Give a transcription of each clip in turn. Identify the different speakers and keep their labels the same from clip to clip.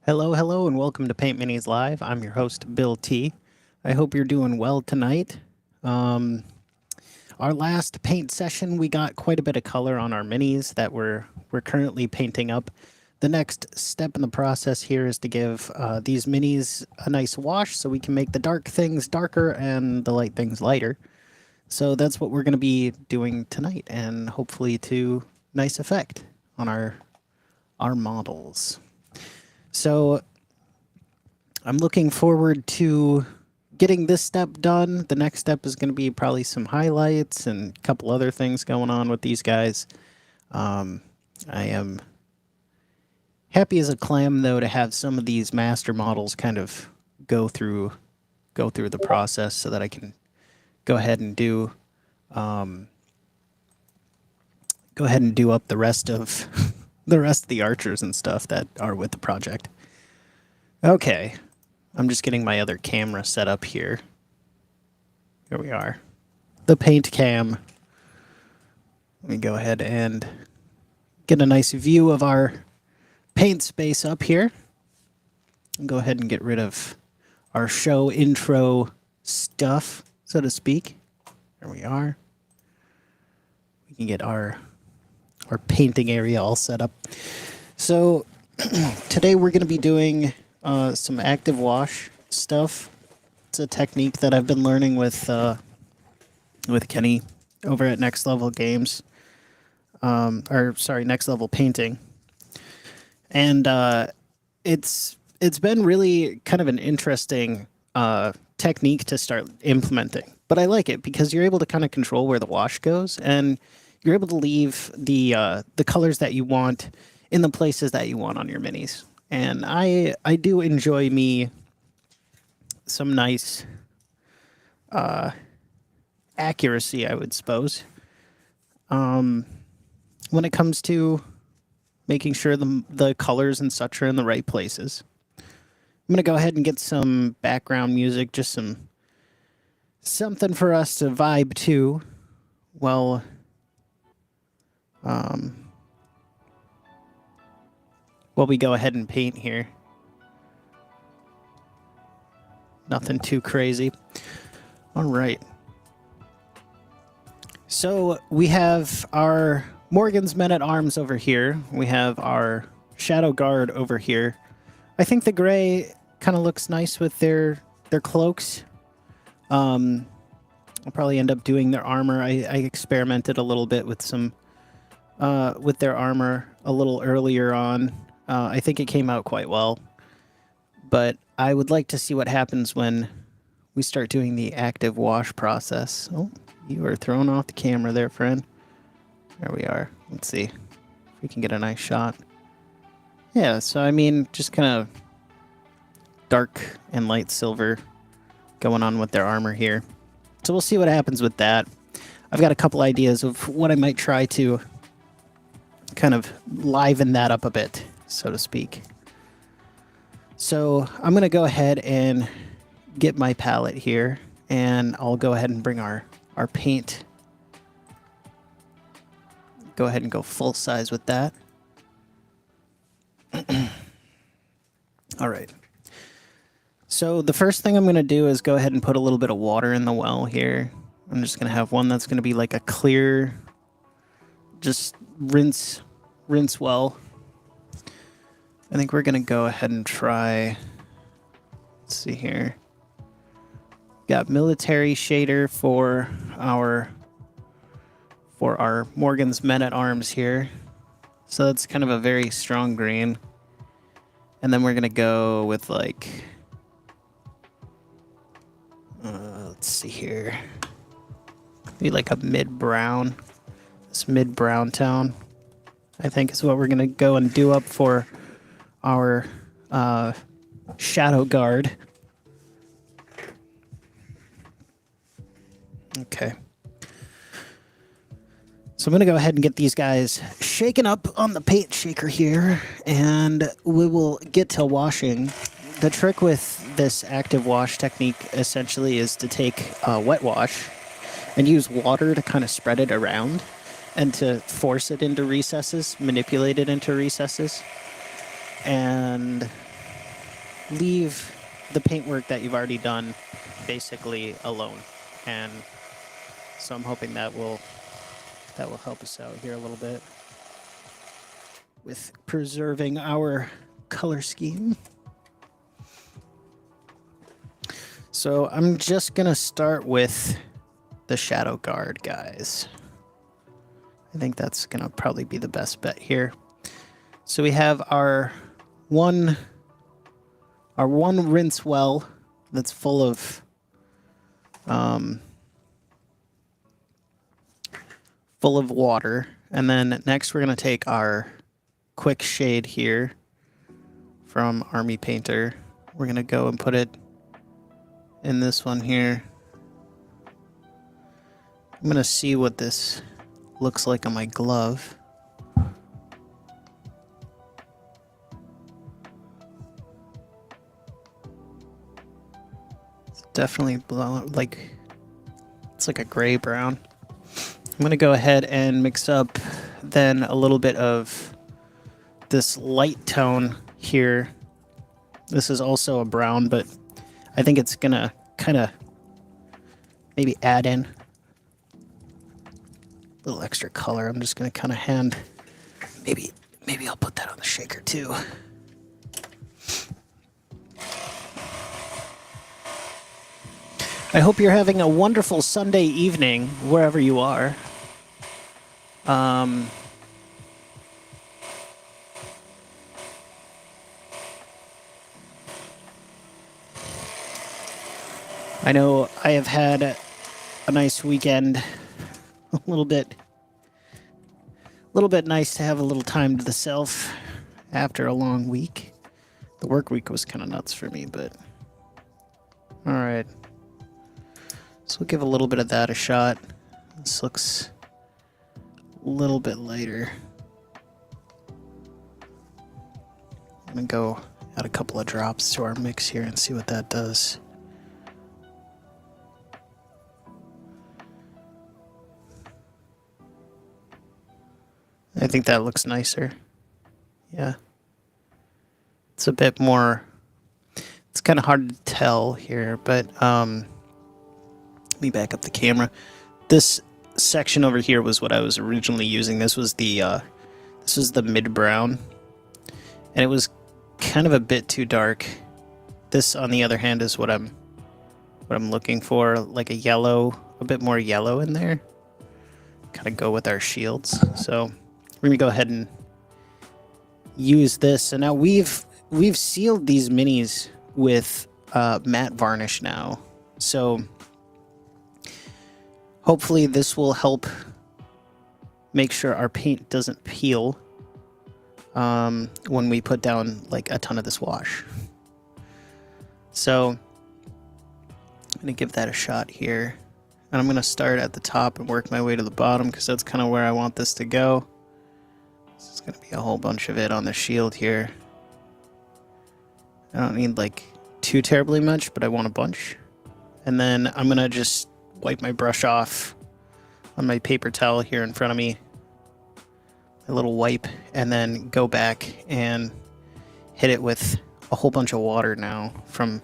Speaker 1: Hello, hello, and welcome to Paint Minis Live. I'm your host, Bill T. I hope you're doing well tonight. Our last paint session, we got quite a bit of color on our minis that we're currently painting up. The next step in the process here is to give these minis a nice wash so we can make the dark things darker and the light things lighter. So that's what we're going to be doing tonight, and hopefully to nice effect on our models. So I'm looking forward to getting this step done. The next step is going to be probably some highlights and a couple other things going on with these guys. I am happy as a clam, though, to have some of these master models kind of go through the process so that I can go ahead and do up the rest of the archers and stuff that are with the project. Okay, I'm just getting my other camera set up here. Here we are. The paint cam. Let me go ahead and get a nice view of our paint space up here. Go ahead and get rid of our show intro stuff, so to speak. There we are. We can get our painting area all set up. So today we're going to be doing some active wash stuff. It's a technique that I've been learning with Kenny over at Next Level Games, Next Level Painting, and it's been really kind of an interesting technique to start implementing. But I like it because you're able to kind of control where the wash goes, and you're able to leave the colors that you want in the places that you want on your minis. And I do enjoy me some nice accuracy, I would suppose, when it comes to making sure the colors and such are in the right places. I'm going to go ahead and get some background music, just something for us to vibe to while we go ahead and paint here. Nothing too crazy. All right. So we have our Morgan's Men-at-Arms over here. We have our Shadow Guard over here. I think the gray kind of looks nice with their cloaks. I'll probably end up doing their armor. I experimented a little bit with with their armor a little earlier on. I think it came out quite well, but I would like to see what happens when we start doing the active wash process. Oh, you are throwing off the camera there, friend. There we are. Let's see if we can get a nice shot. Yeah, so I mean, just kind of dark and light silver going on with their armor here. So we'll see what happens with that. I've got a couple ideas of what I might try to kind of liven that up a bit, so to speak. So I'm going to go ahead and get my palette here, and I'll go ahead and bring our paint. Go ahead and go full size with that. All right. So the first thing I'm going to do is go ahead and put a little bit of water in the well here. I'm just going to have one that's going to be like a clear, just rinse well. I think we're going to go ahead and try, let's see here. Got military shader for our Morgan's Men-at-Arms here. So that's kind of a very strong green. And then we're going to go with like, let's see here. Maybe like a mid-brown. This mid-brown tone, I think, is what we're going to go and do up for our Shadow Guard. Okay. So I'm going to go ahead and get these guys shaken up on the paint shaker here, and we will get to washing. The trick with this active wash technique essentially is to take a wet wash and use water to kind of spread it around and to force it into recesses, manipulate it into recesses. And leave the paintwork that you've already done basically alone. And so I'm hoping that will help us out here a little bit with preserving our color scheme. So I'm just gonna start with the Shadow Guard, guys. I think that's gonna probably be the best bet here. So we have our one rinse well that's full of water, and then next we're gonna take our quick shade here from Army Painter. We're gonna go and put it in this one here. I'm gonna see what this looks like on my glove. It's definitely like it's like a gray brown. I'm gonna go ahead and mix up then a little bit of this light tone here. This is also a brown, but I think it's gonna kind of maybe add in a little extra color. I'm just gonna kind of hand, maybe I'll put that on the shaker too. I hope you're having a wonderful Sunday evening wherever you are. I know I have had a nice weekend. A little bit nice to have a little time to the self after a long week. The work week was kind of nuts for me, but all right. So we'll give a little bit of that a shot. This looks a little bit lighter. I'm gonna go add a couple of drops to our mix here and see what that does. I think that looks nicer. Yeah. It's a bit more, it's kind of hard to tell here, but let me back up the camera. This section over here was what I was originally using. This was the mid brown, and it was kind of a bit too dark. This, on the other hand, is what I'm looking for, like a yellow, a bit more yellow in there. Kind of go with our shields. So we're gonna go ahead and use this. And now we've sealed these minis with matte varnish now. So hopefully this will help make sure our paint doesn't peel when we put down like a ton of this wash. So I'm gonna give that a shot here. And I'm gonna start at the top and work my way to the bottom because that's kind of where I want this to go. So it's gonna be a whole bunch of it on the shield here. I don't need like too terribly much, but I want a bunch. And then I'm gonna just wipe my brush off on my paper towel here in front of me. A little wipe, and then go back and hit it with a whole bunch of water now from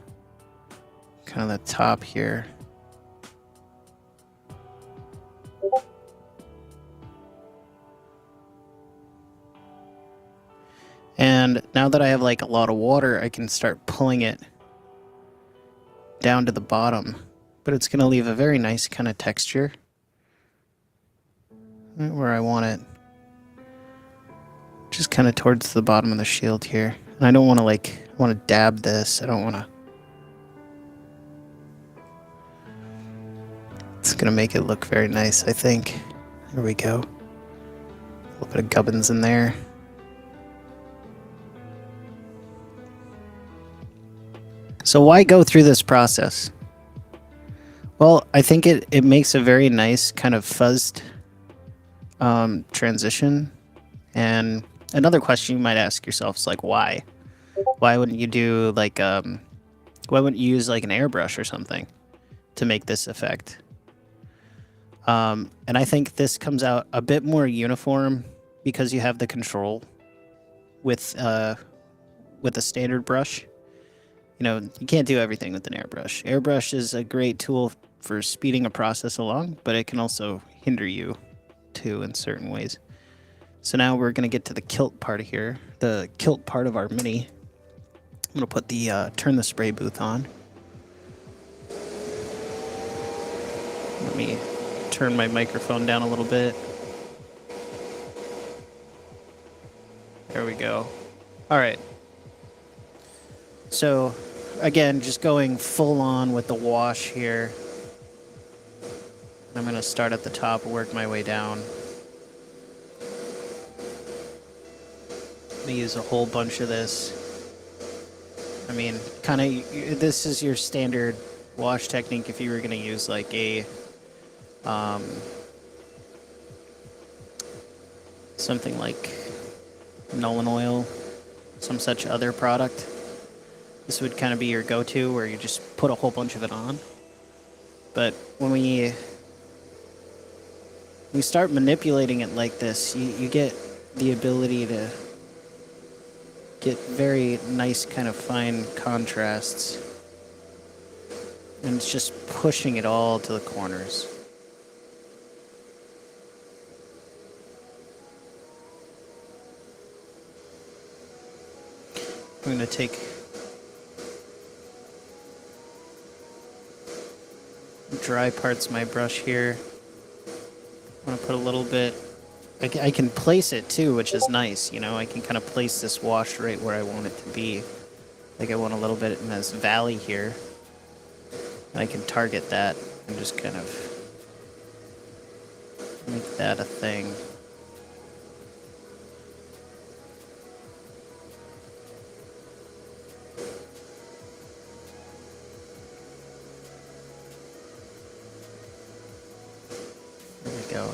Speaker 1: kind of the top here. And now that I have like a lot of water, I can start pulling it down to the bottom, but it's going to leave a very nice kind of texture right where I want it, just kind of towards the bottom of the shield here. And I don't want to I want to dab this. I don't want to. It's going to make it look very nice, I think. There we go. A little bit of gubbins in there. So why go through this process? Well, I think it makes a very nice kind of fuzzed transition. And another question you might ask yourself is like, why? Why wouldn't you do like, why wouldn't you use like an airbrush or something to make this effect? And I think this comes out a bit more uniform because you have the control with a standard brush. you can't do everything with an airbrush. Airbrush is a great tool for speeding a process along, but it can also hinder you too in certain ways. So now we're going to get to the kilt part of here, the kilt part of our mini. I'm going to put the turn the spray booth on. Let me turn my microphone down a little bit. There we go. All right. So again, just going full on with the wash here. I'm going to start at the top, work my way down. I'm going to use a whole bunch of this. I mean, kind of, this is your standard wash technique if you were going to use like a, something like Nolan oil, some such other product. This would kind of be your go-to where you just put a whole bunch of it on. But when we start manipulating it like this, you get the ability to get very nice kind of fine contrasts. And it's just pushing it all to the corners. I'm going to take dry parts of my brush here. I'm going to put a little bit, I can place it too, which is nice, I can kind of place this wash right where I want it to be. Like I want a little bit in this valley here. And I can target that and just kind of make that a thing.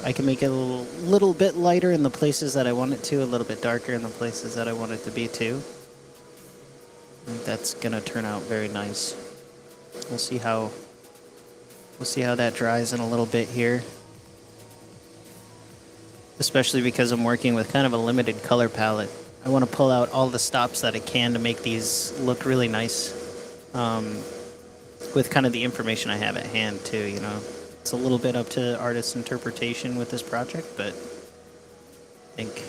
Speaker 1: I can make it a little bit lighter in the places that I want it to, a little bit darker in the places that I want it to be too. I think that's gonna turn out very nice. We'll see how that dries in a little bit here. Especially because I'm working with kind of a limited color palette. I want to pull out all the stops that I can to make these look really nice. With kind of the information I have at hand too, It's a little bit up to artist's interpretation with this project, but I think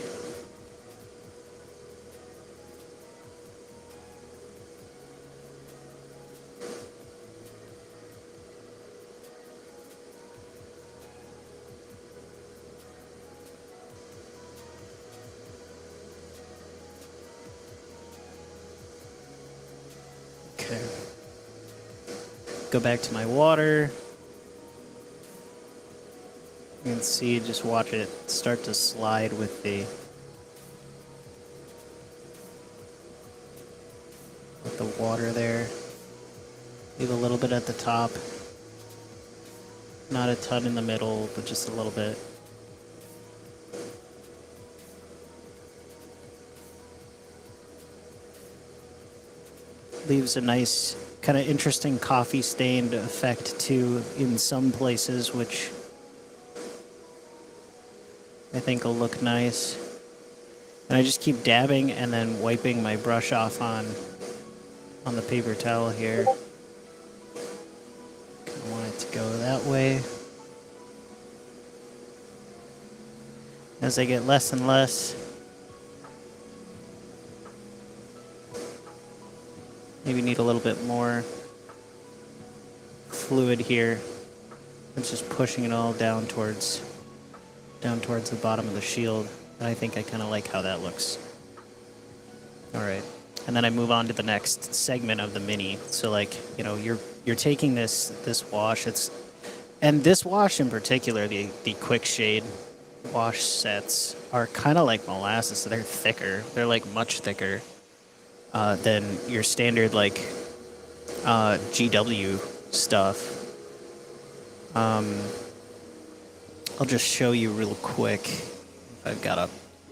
Speaker 1: okay. Go back to my water. You can see, just watch it start to slide with the water there. Leave a little bit at the top. Not a ton in the middle, but just a little bit. Leaves a nice, kind of interesting coffee stained effect too in some places, which I think will look nice. And I just keep dabbing and then wiping my brush off on the paper towel here. Kind of want it to go that way. As I get less and less, maybe need a little bit more fluid here. It's just pushing it all down towards the bottom of the shield. And I think I kind of like how that looks. All right. And then I move on to the next segment of the mini. So like, you're taking this wash. And this wash in particular, the quick shade wash sets are kind of like molasses. So they're thicker. They're like much thicker than your standard like GW stuff. I'll just show you real quick. I've got a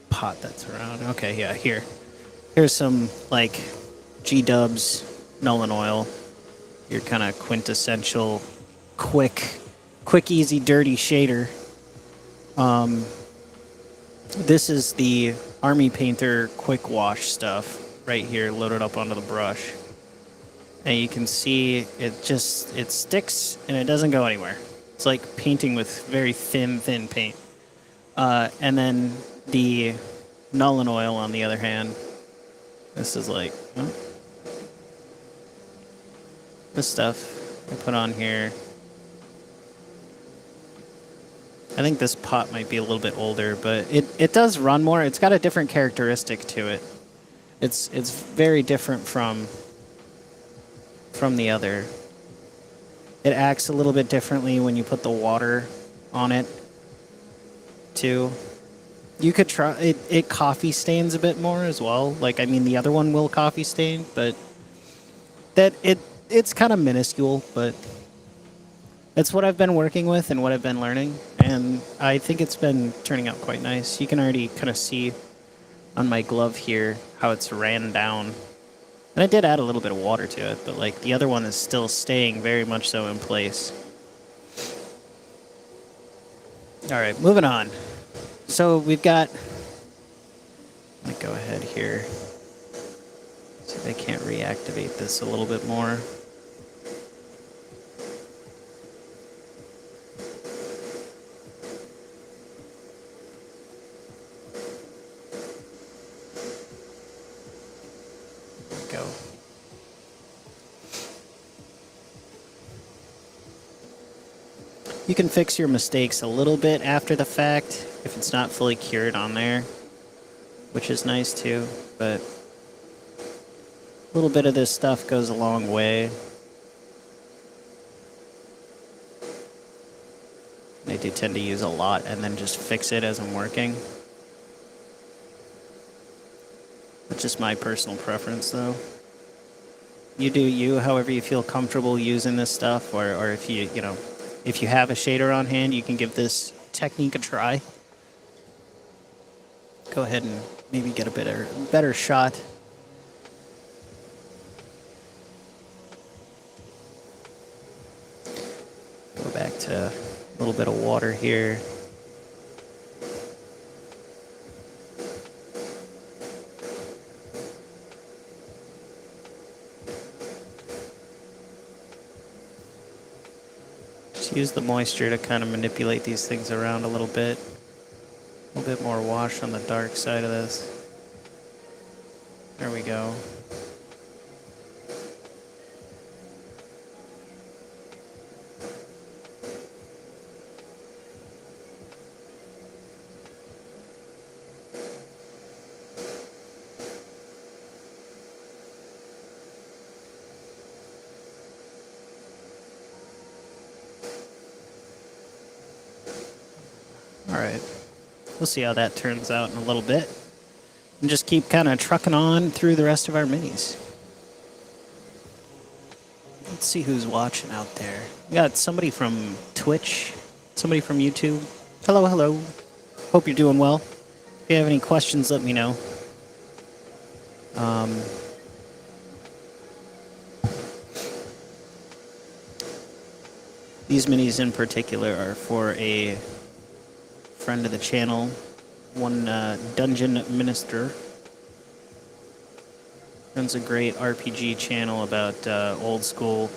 Speaker 1: pot that's around. Okay, yeah, here's some like G-dubs Nolan oil. Your kind of quintessential quick, easy, dirty shader. This is the Army Painter quick wash stuff right here, loaded up onto the brush. And you can see it sticks and it doesn't go anywhere. It's like painting with very thin paint. And then the Nuln Oil, on the other hand, this is like, oh, this stuff I put on here. I think this pot might be a little bit older, but it does run more. It's got a different characteristic to it. It's very different from the other. It acts a little bit differently when you put the water on it, too. You could try it coffee stains a bit more as well. Like, I mean, the other one will coffee stain, but it's kind of minuscule, but it's what I've been working with and what I've been learning, and I think it's been turning out quite nice. You can already kind of see on my glove here how it's ran down. And I did add a little bit of water to it, but like the other one is still staying very much so in place. All right, moving on. So we've got, let me go ahead here. See if I can't reactivate this a little bit more. Go. You can fix your mistakes a little bit after the fact if it's not fully cured on there, which is nice too, but a little bit of this stuff goes a long way. I do tend to use a lot and then just fix it as I'm working. That's just my personal preference, though. You do you, however you feel comfortable using this stuff, or if if you have a shader on hand, you can give this technique a try. Go ahead and maybe get a better shot. Go back to a little bit of water here. Use the moisture to kind of manipulate these things around a little bit. A little bit more wash on the dark side of this. There we go. Alright, we'll see how that turns out in a little bit. And just keep kind of trucking on through the rest of our minis. Let's see who's watching out there. We got somebody from Twitch, somebody from YouTube. Hello, hello. Hope you're doing well. If you have any questions, let me know. These minis in particular are for a friend of the channel, one Dungeon Minister. Runs a great RPG channel about old school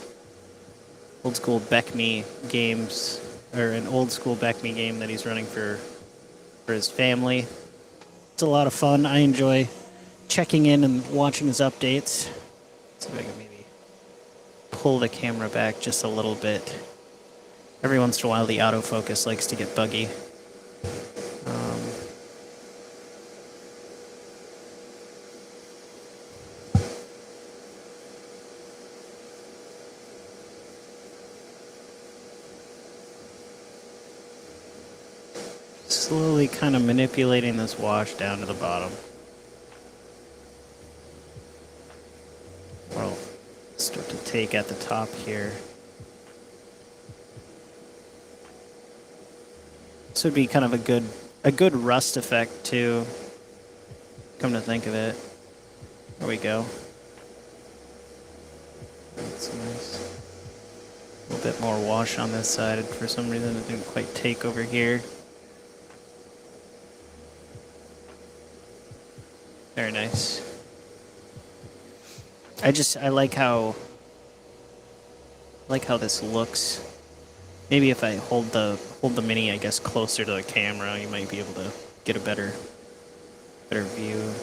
Speaker 1: Beckme games, or an old school Beckme game that he's running for his family. It's a lot of fun. I enjoy checking in and watching his updates. Let's see if I can maybe pull the camera back just a little bit. Every once in a while, the autofocus likes to get buggy. Slowly kind of manipulating this wash down to the bottom. Well, start to take at the top here. This would be kind of a good rust effect too. Come to think of it. There we go. That's nice. A little bit more wash on this side. For some reason it didn't quite take over here. Very nice. I like how like how this looks. Maybe if I hold the mini, I guess, closer to the camera, you might be able to get a better view.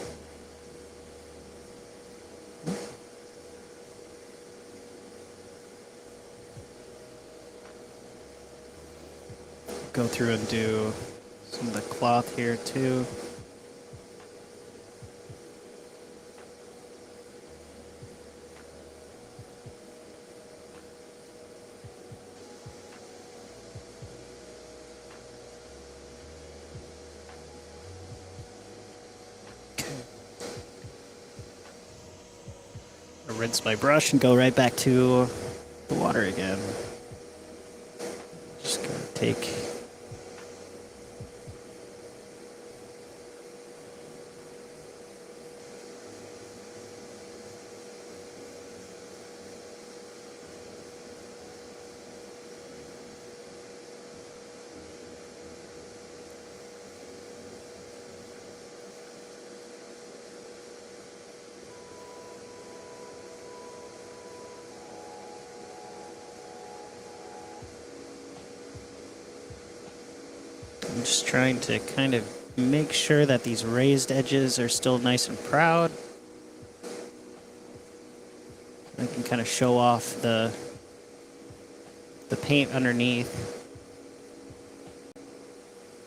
Speaker 1: Go through and do some of the cloth here too. Rinse my brush and go right back to the water again. Just gonna take I'm just trying to kind of make sure that these raised edges are still nice and proud. I can kind of show off the paint underneath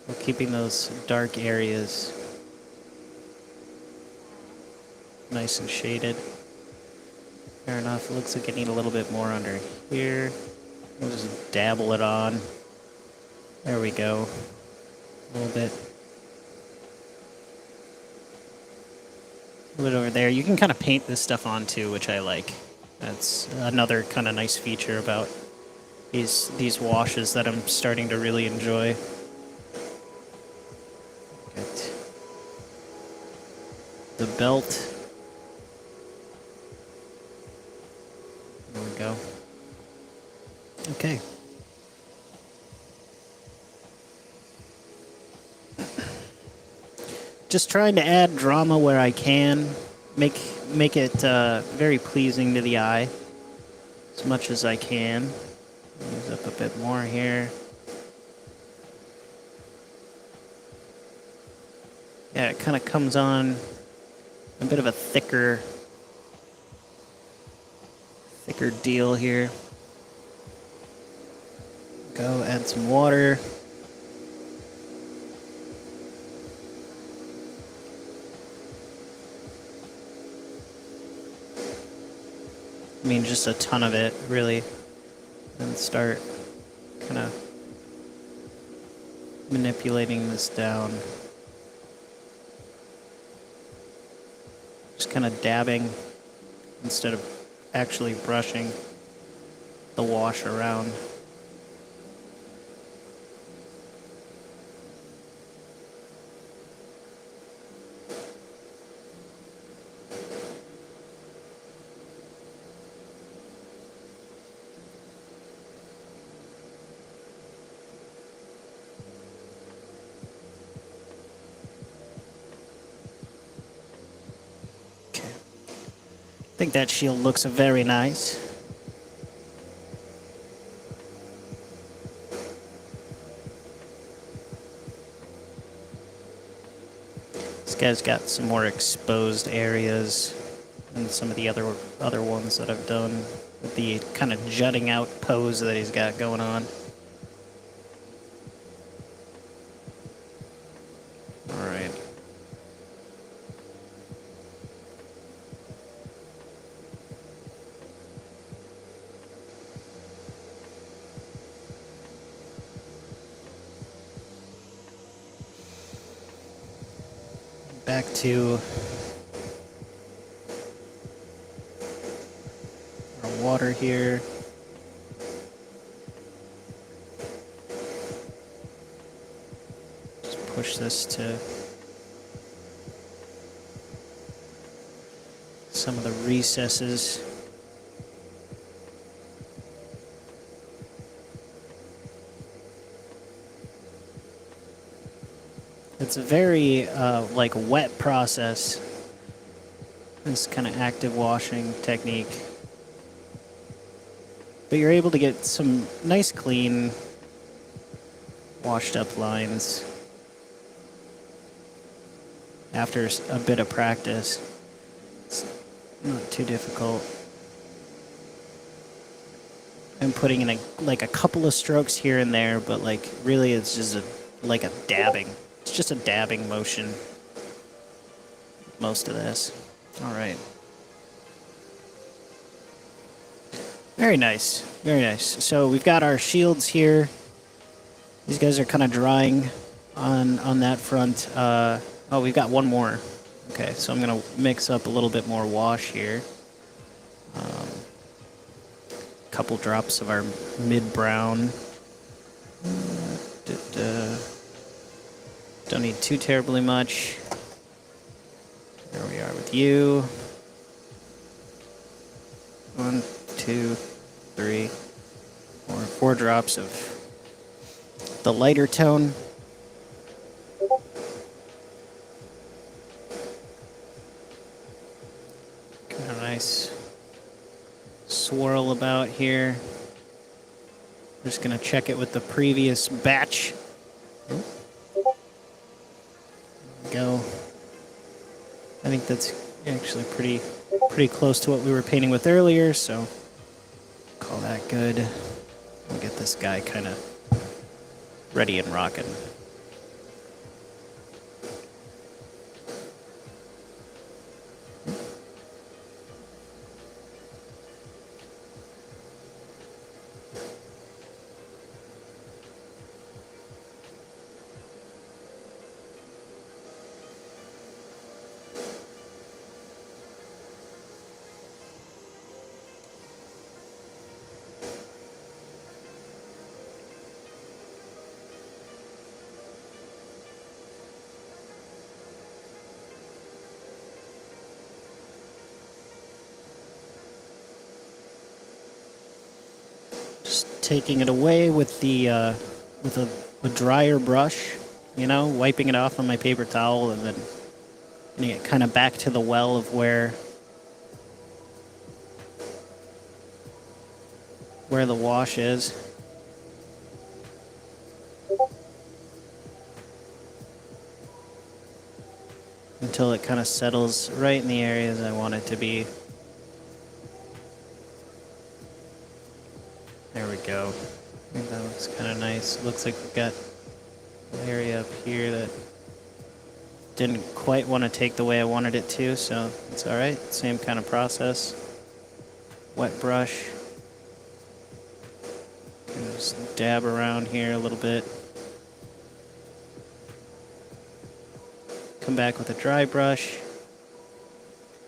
Speaker 1: while keeping those dark areas nice and shaded. Fair enough. It looks like I need a little bit more under here. I'll just dabble it on. There we go. A little bit over there. You can kind of paint this stuff on too, which I like. That's another kind of nice feature about these washes that I'm starting to really enjoy. Get the belt. There we go. Okay. Just trying to add drama where I can, make it very pleasing to the eye as much as I can. Use up a bit more here. Yeah, it kind of comes on a bit of a thicker deal here. Go add some water. I mean, just a ton of it, really. And start kind of manipulating this down. Just kind of dabbing instead of actually brushing the wash around. I think that shield looks very nice. This guy's got some more exposed areas than some of the other ones that I've done with the kind of jutting out pose that he's got going on. All right. Back to our water here. Just push this to some of the recesses. It's a very like wet process, this kind of active washing technique. But you're able to get some nice, clean, washed up lines after a bit of practice. It's not too difficult. I'm putting in like a couple of strokes here and there, but like really it's just like a dabbing. It's just a dabbing motion. Most of this. All right. Very nice. Very nice. So we've got our shields here. These guys are kind of drying on that front. Oh, we've got one more. Okay, so I'm going to mix up a little bit more wash here. Couple drops of our mid-brown. Don't need too terribly much. There we are with you. 1, 2, 3, 4 drops of the lighter tone. Got a nice swirl about here. Just gonna check it with the previous batch. There we go. I think that's actually pretty close to what we were painting with earlier, so call that good. We'll get this guy kind of ready and rocking. Taking it away with the with a drier brush, you know, wiping it off on my paper towel, and then getting it kind of back to the well of where the wash is. Until it kind of settles right in the areas I want it to be. There we go. I think that looks kind of nice. It looks like we've got an area up here that didn't quite want to take the way I wanted it to, so it's all right. Same kind of process. Wet brush. Just dab around here a little bit. Come back with a dry brush.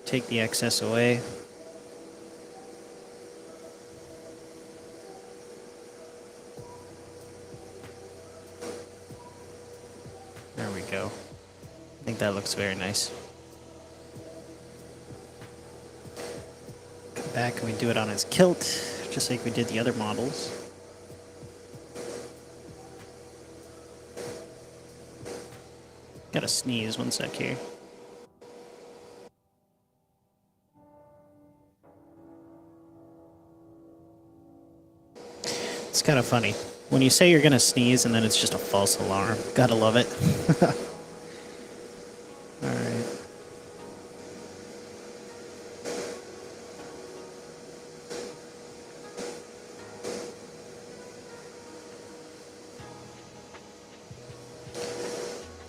Speaker 1: Take the excess away. There we go. I think that looks very nice. Come back and we do it on his kilt, just like we did the other models. Gotta sneeze 1 sec here. It's kind of funny. When you say you're gonna sneeze and then it's just a false alarm. Gotta love it. Alright.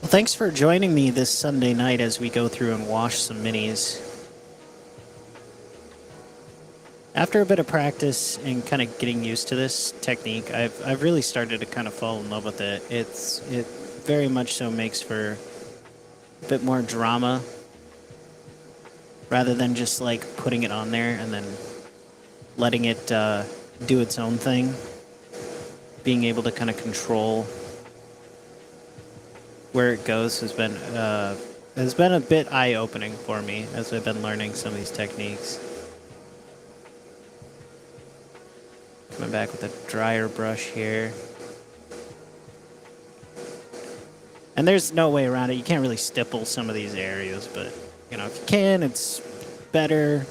Speaker 1: Well, thanks for joining me this Sunday night as we go through and wash some minis. After a bit of practice and kind of getting used to this technique, I've really started to kind of fall in love with it. It very much so makes for a bit more drama rather than just like putting it on there and then letting it do its own thing. Being able to kind of control where it goes has been a bit eye-opening for me as I've been learning some of these techniques. Coming back with a drier brush here. And there's no way around it. You can't really stipple some of these areas, but, you know, if you can, it's better.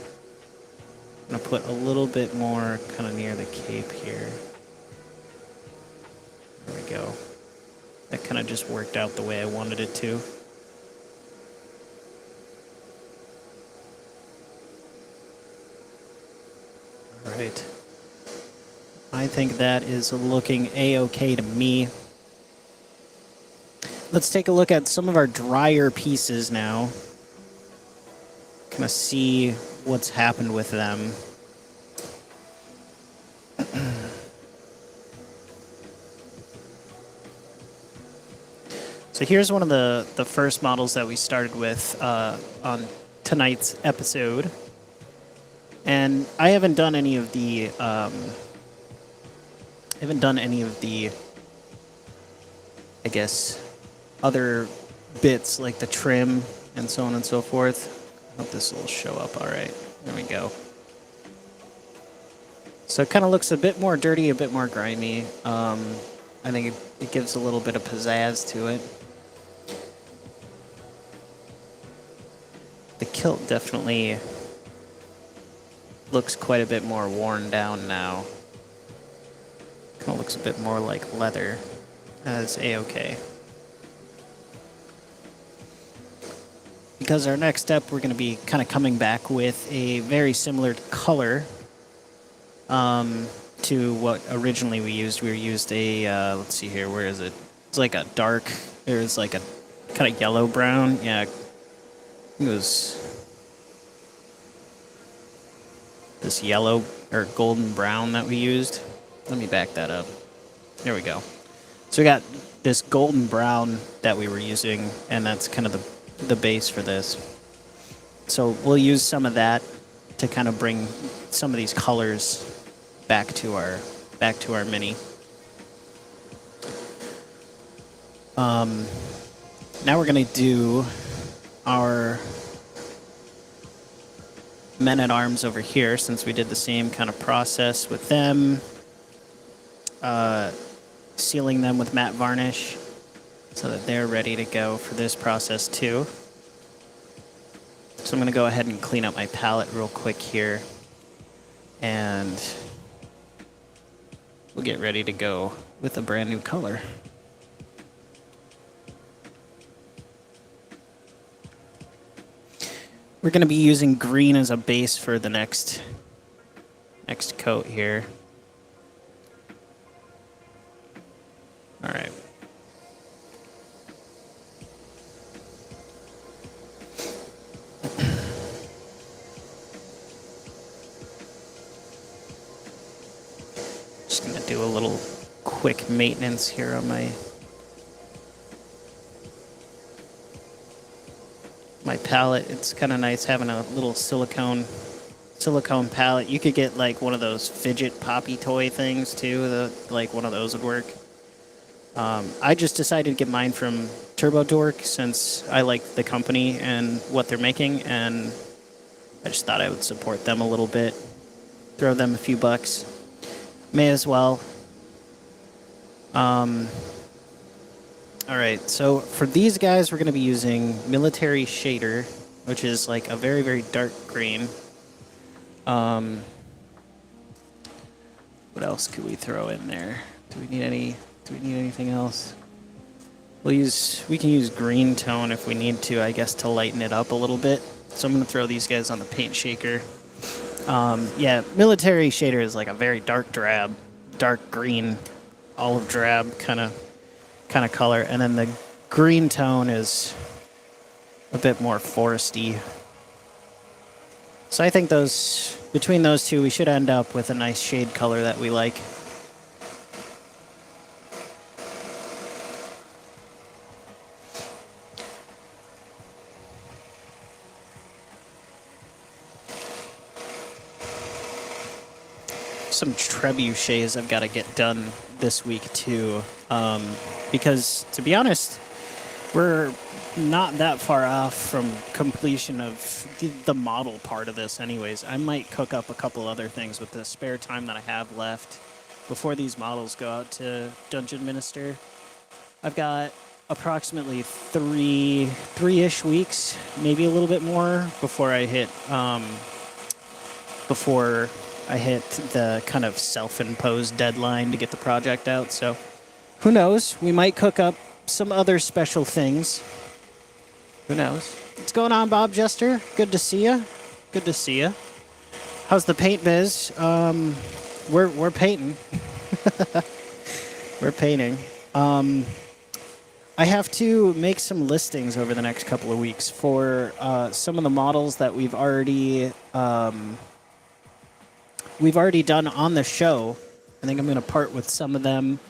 Speaker 1: I'm going to put a little bit more kind of near the cape here. There we go. That kind of just worked out the way I wanted it to. All right. I think that is looking a-okay to me. Let's take a look at some of our drier pieces now. Kind of see what's happened with them. So here's one of the first models that we started with on tonight's episode. And I haven't done any of the I guess, other bits like the trim and so on and so forth. I hope this will show up all right. There we go. So it kind of looks a bit more dirty, a bit more grimy. I think it gives a little bit of pizzazz to it. The kilt definitely looks quite a bit more worn down now. Kind of looks a bit more like leather. That's a-okay. Because our next step, we're going to be kind of coming back with a very similar color to what originally we used. We used a, let's see here, where is it? It's like a dark, there's like a kind of yellow brown. Yeah, it was this yellow or golden brown that we used. Let me back that up. There we go. So we got this golden brown that we were using, and that's kind of the base for this. So we'll use some of that to kind of bring some of these colors back to our Mini. Now we're gonna do our men-at-arms over here, since we did the same kind of process with them. Sealing them with matte varnish so that they're ready to go for this process too. So I'm going to go ahead and clean up my palette real quick here, and we'll get ready to go with a brand new color. We're going to be using green as a base for the next coat here. All right. Just gonna do a little quick maintenance here on my palette. It's kind of nice having a little silicone palette. You could get like one of those fidget poppy toy things too. Like one of those would work. I just decided to get mine from Turbo Dork since I like the company and what they're making, and I just thought I would support them a little bit. Throw them a few bucks. May as well. Alright, so for these guys, we're going to be using Military Shader, which is like a very, very dark green. What else could we throw in there? Do we need anything else? We can use green tone if we need to, I guess, to lighten it up a little bit. So I'm going to throw these guys on the paint shaker. Yeah, Military Shader is like a very dark drab, dark green, olive drab kind of color, and then the green tone is a bit more foresty. So I think between those two, we should end up with a nice shade color that we like. Some trebuchets I've got to get done this week too, because to be honest, we're not that far off from completion of the model part of this anyways. I might cook up a couple other things with the spare time that I have left before these models go out to Dungeon Minister. I've got approximately three-ish weeks, maybe a little bit more, before I hit before I hit the kind of self-imposed deadline to get the project out. So who knows? We might cook up some other special things. Who knows? What's going on, Bob Jester? Good to see you. Good to see you. How's the paint biz? We're painting. We're painting. I have to make some listings over the next couple of weeks for some of the models that we've already done on the show. I think I'm going to part with some of them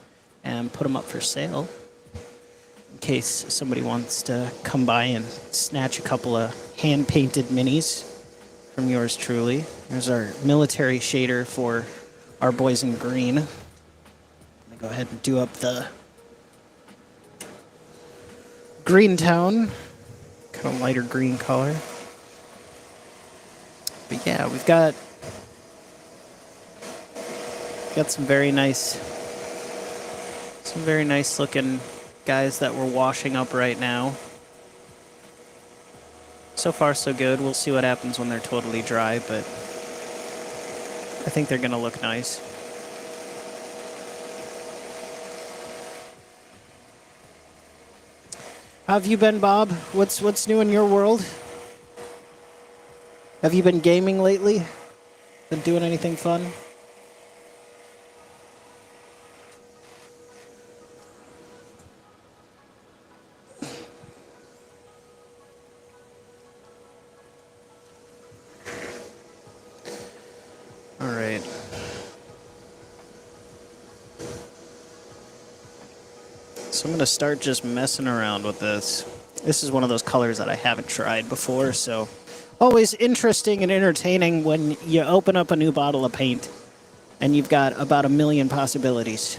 Speaker 1: and put them up for sale in case somebody wants to come by and snatch a couple of hand-painted minis from yours truly. There's our military shader for our boys in green. I'm going to go ahead and do up the green tone, kind of lighter green color. But yeah, we've got some very nice looking guys that we're washing up right now. So far so good. We'll see what happens when they're totally dry, but I think they're gonna look nice. How have you been, Bob? What's new in your world? Have you been gaming lately? Been doing anything fun? All right. So I'm going to start just messing around with this. This is one of those colors that I haven't tried before, so always interesting and entertaining when you open up a new bottle of paint and you've got about 1 million possibilities.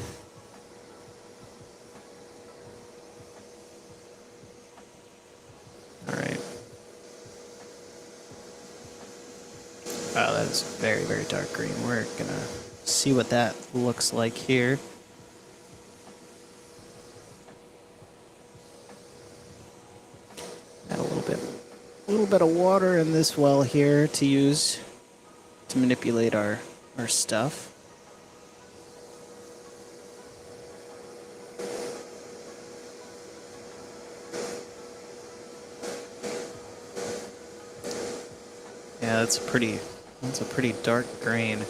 Speaker 1: All right. Wow, that is very, very dark green. We're going to see what that looks like here. Add a little bit of water in this well here to use to manipulate our stuff. Yeah, that's a pretty dark grain.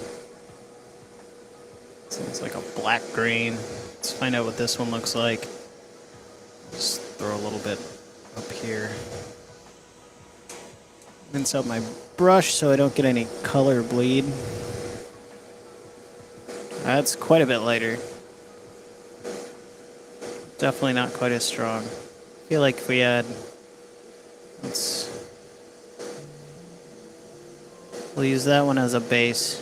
Speaker 1: Seems like a black grain. Let's find out what this one looks like. Just throw a little bit up here. Rinse out my brush so I don't get any color bleed. That's quite a bit lighter. Definitely not quite as strong. I feel like if we had... We'll use that one as a base.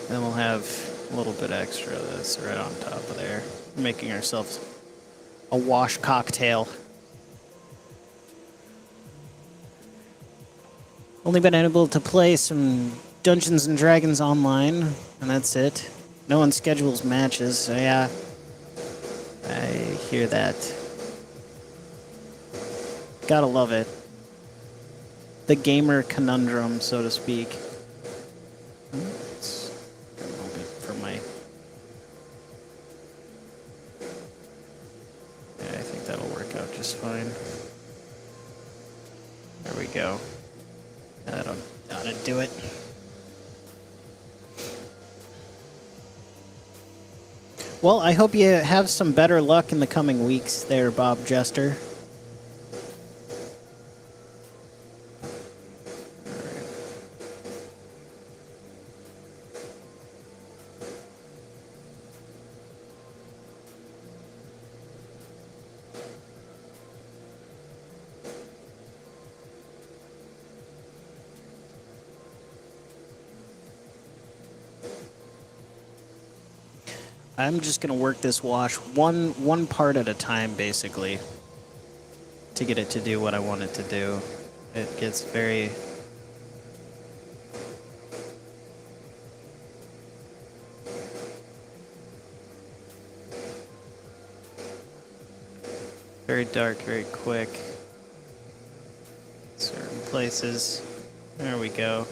Speaker 1: Then we'll have a little bit extra of this right on top of there. Making ourselves a wash cocktail. Only been able to play some Dungeons and Dragons online, and that's it. No one schedules matches, so yeah. I hear that. Gotta love it. The gamer conundrum, so to speak. Let's get a little bit for my... Yeah, I think that'll work out just fine. There we go. That'll do it. Well, I hope you have some better luck in the coming weeks there, Bob Jester. I'm just going to work this wash one part at a time, basically, to get it to do what I want it to do. It gets very... very dark, very quick. Certain places. There we go.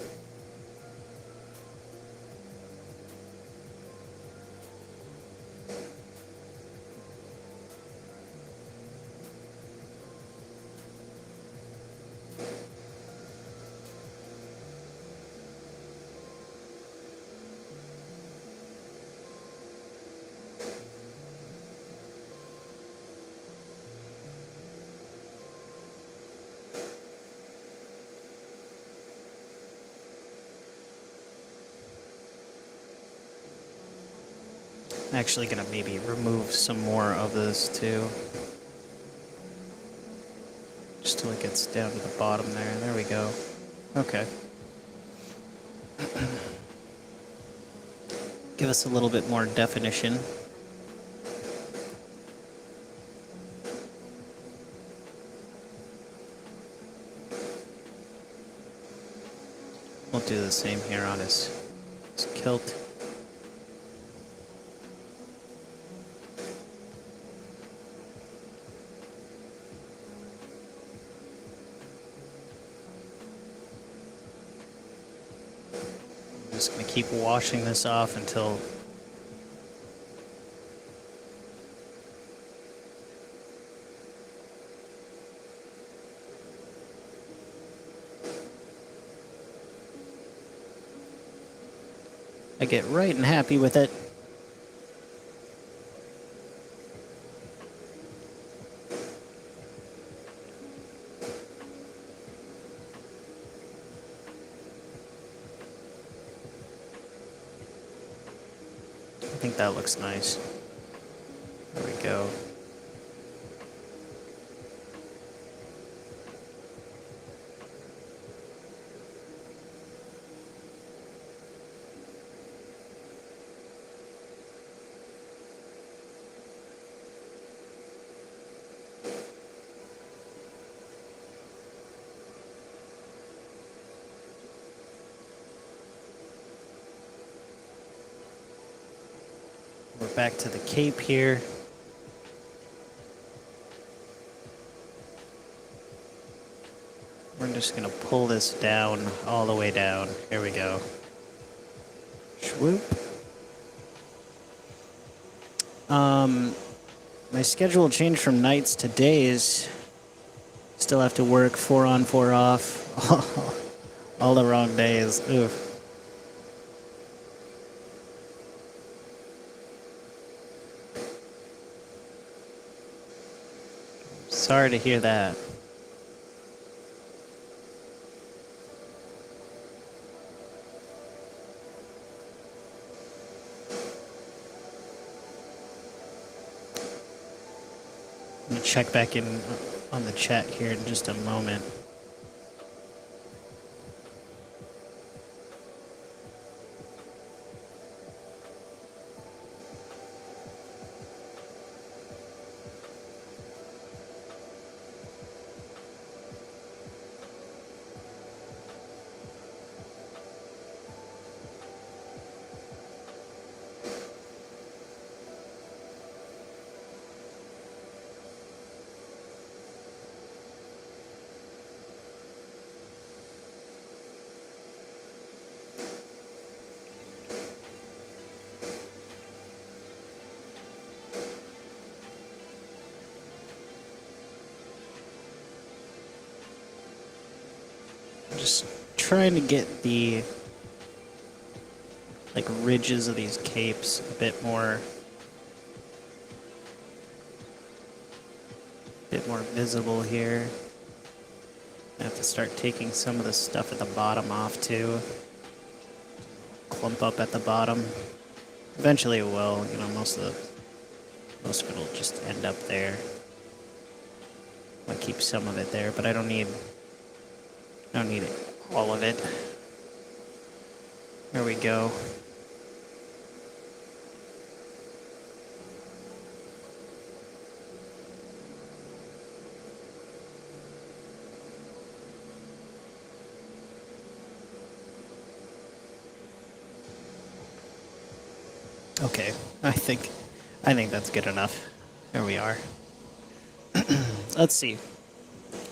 Speaker 1: I'm actually gonna maybe remove some more of this too. Just till it gets down to the bottom there. There we go. Okay. Give us a little bit more definition. We'll do the same here on his kilt. I'm just going to keep washing this off until I get right and happy with it. I think that looks nice. There we go. We're back to the cape here. We're just gonna pull this down, all the way down. Here we go. Swoop. My schedule changed from nights to days. Still have to work 4 on, 4 off. All the wrong days. Oof. Sorry to hear that. I'm gonna check back in on the chat here in just a moment. Just trying to get the ridges of these capes a bit more visible here. I have to start taking some of the stuff at the bottom off too. Clump up at the bottom. Eventually it will, you know, most of it will just end up there. I'll keep some of it there, but I don't need it, all of it. There we go. Okay, I think that's good enough. There we are. Let's see.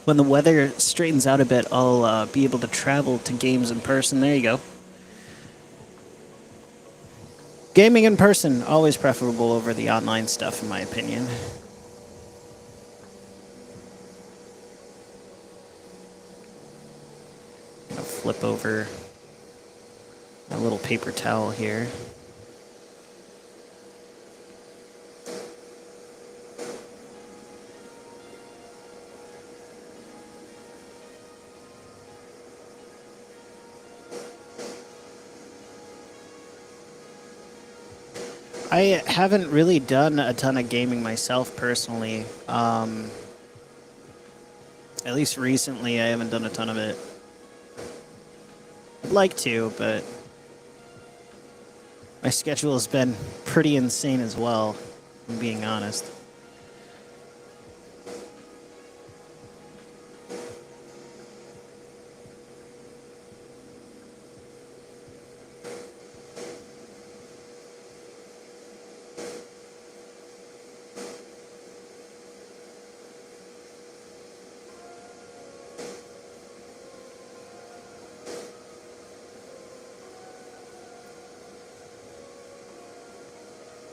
Speaker 1: when the weather straightens out a bit, I'll be able to travel to games in person. There you go. Gaming in person, always preferable over the online stuff, in my opinion. I'll flip over a little paper towel here. I haven't really done a ton of gaming myself personally. At least recently, I haven't done a ton of it. I'd like to, but my schedule has been pretty insane as well, if I'm being honest.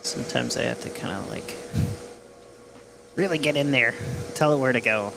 Speaker 1: Sometimes I have to kind of like really get in there, tell it where to go.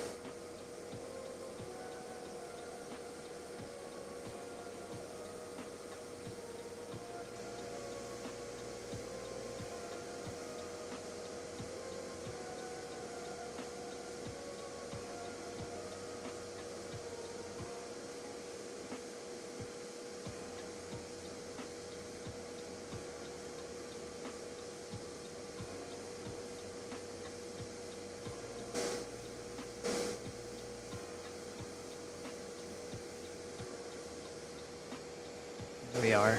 Speaker 1: We are.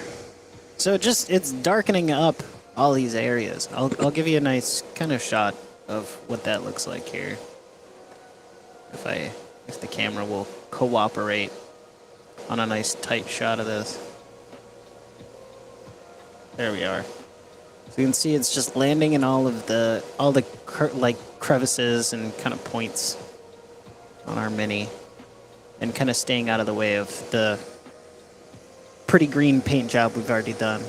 Speaker 1: So it's darkening up all these areas. I'll give you a nice kind of shot of what that looks like here. If the camera will cooperate on a nice tight shot of this. There we are. So you can see it's just landing in all the like crevices and kind of points on our mini, and kind of staying out of the way of the pretty green paint job we've already done.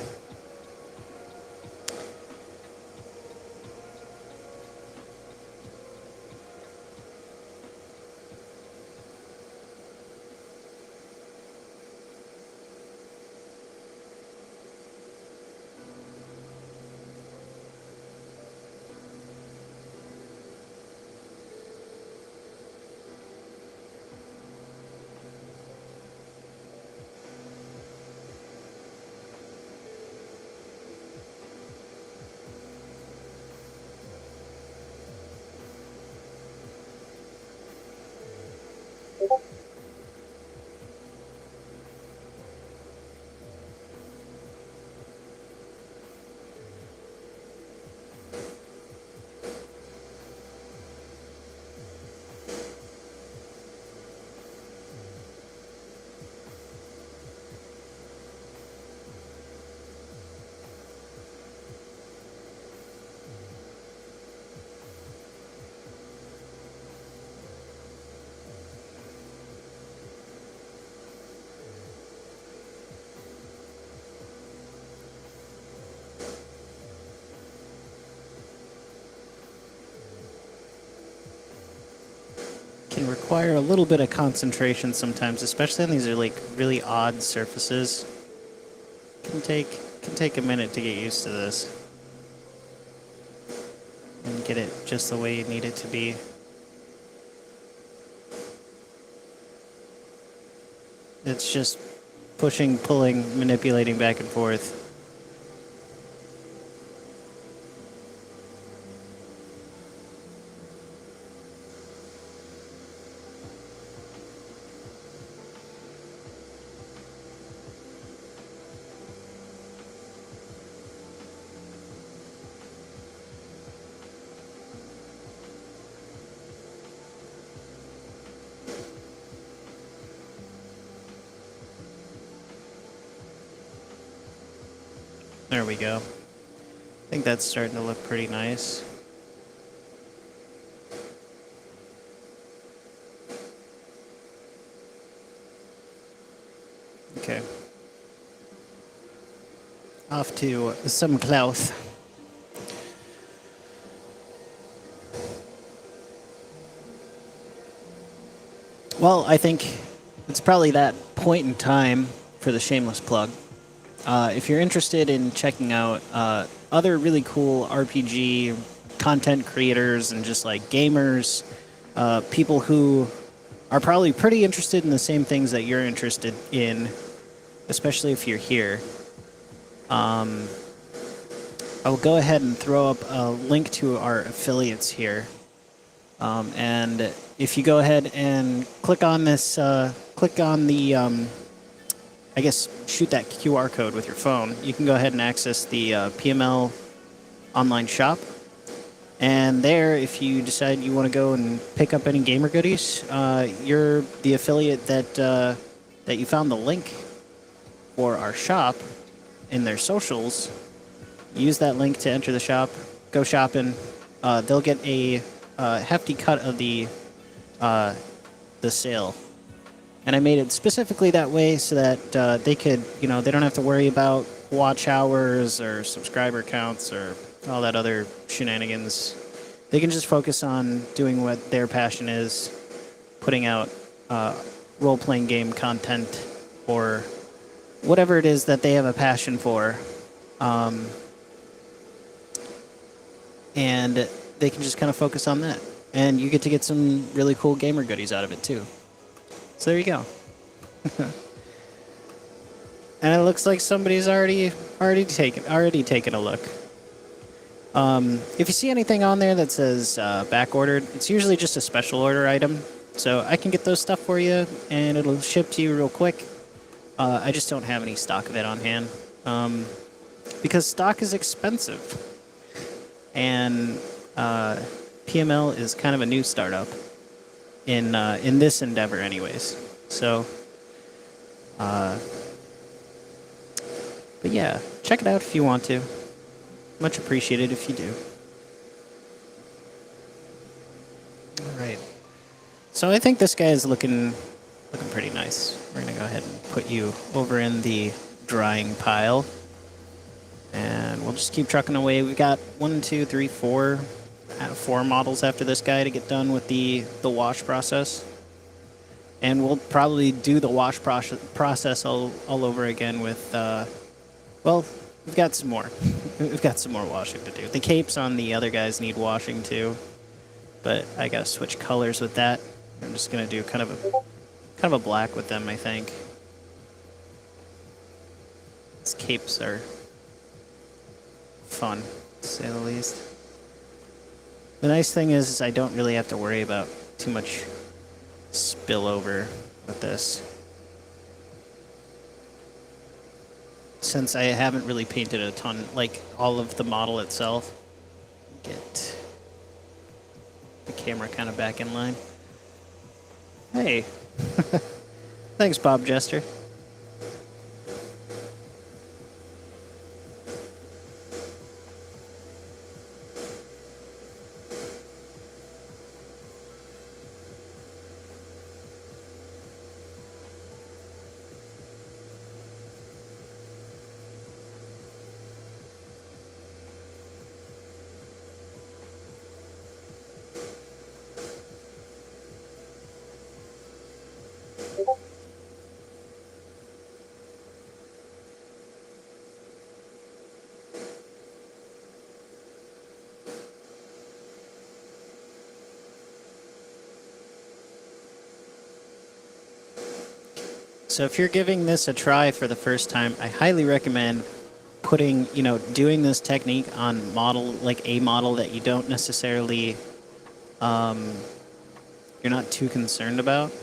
Speaker 1: Can require a little bit of concentration sometimes, especially on these are like really odd surfaces. Can take a minute to get used to this and get it just the way you need it to be. It's just pushing, pulling, manipulating back and forth. There we go. I think that's starting to look pretty nice. Okay. Off to some cloth. Well, I think it's probably that point in time for the shameless plug. If you're interested in checking out other really cool RPG content creators and just like gamers, people who are probably pretty interested in the same things that you're interested in, especially if you're here, I'll go ahead and throw up a link to our affiliates here. And if you go ahead and click on this, click on the, I guess, shoot that QR code with your phone, you can go ahead and access the PML online shop. And there, if you decide you want to go and pick up any gamer goodies, you're the affiliate that you found the link for our shop in their socials. Use that link to enter the shop. Go shopping. They'll get a hefty cut of the sale. And I made it specifically that way so that they could, they don't have to worry about watch hours or subscriber counts or all that other shenanigans. They can just focus on doing what their passion is, putting out role-playing game content or whatever it is that they have a passion for. And they can just kind of focus on that. And you get to get some really cool gamer goodies out of it, too. So there you go. And it looks like somebody's already taken a look. If you see anything on there that says back ordered, it's usually just a special order item. So I can get those stuff for you, and it'll ship to you real quick. I just don't have any stock of it on hand. Because stock is expensive. And PML is kind of a new startup in this endeavor anyways. So, but yeah, check it out if you want to. Much appreciated if you do. All right. So I think this guy is looking pretty nice. We're going to go ahead and put you over in the drying pile. And we'll just keep trucking away. We've got 4 models after this guy to get done with the wash process. And we'll probably do the wash process all over again with, well, we've got some more. We've got some more washing to do. The capes on the other guys need washing too. But I gotta switch colors with that. I'm just gonna do kind of a black with them, I think. These capes are fun, to say the least. The nice thing is I don't really have to worry about too much spillover with this. Since I haven't really painted a ton, like all of the model itself. Get the camera kind of back in line. Hey. Thanks, Bob Jester. So if you're giving this a try for the first time, I highly recommend putting, doing this technique on a model that you don't necessarily, you're not too concerned about.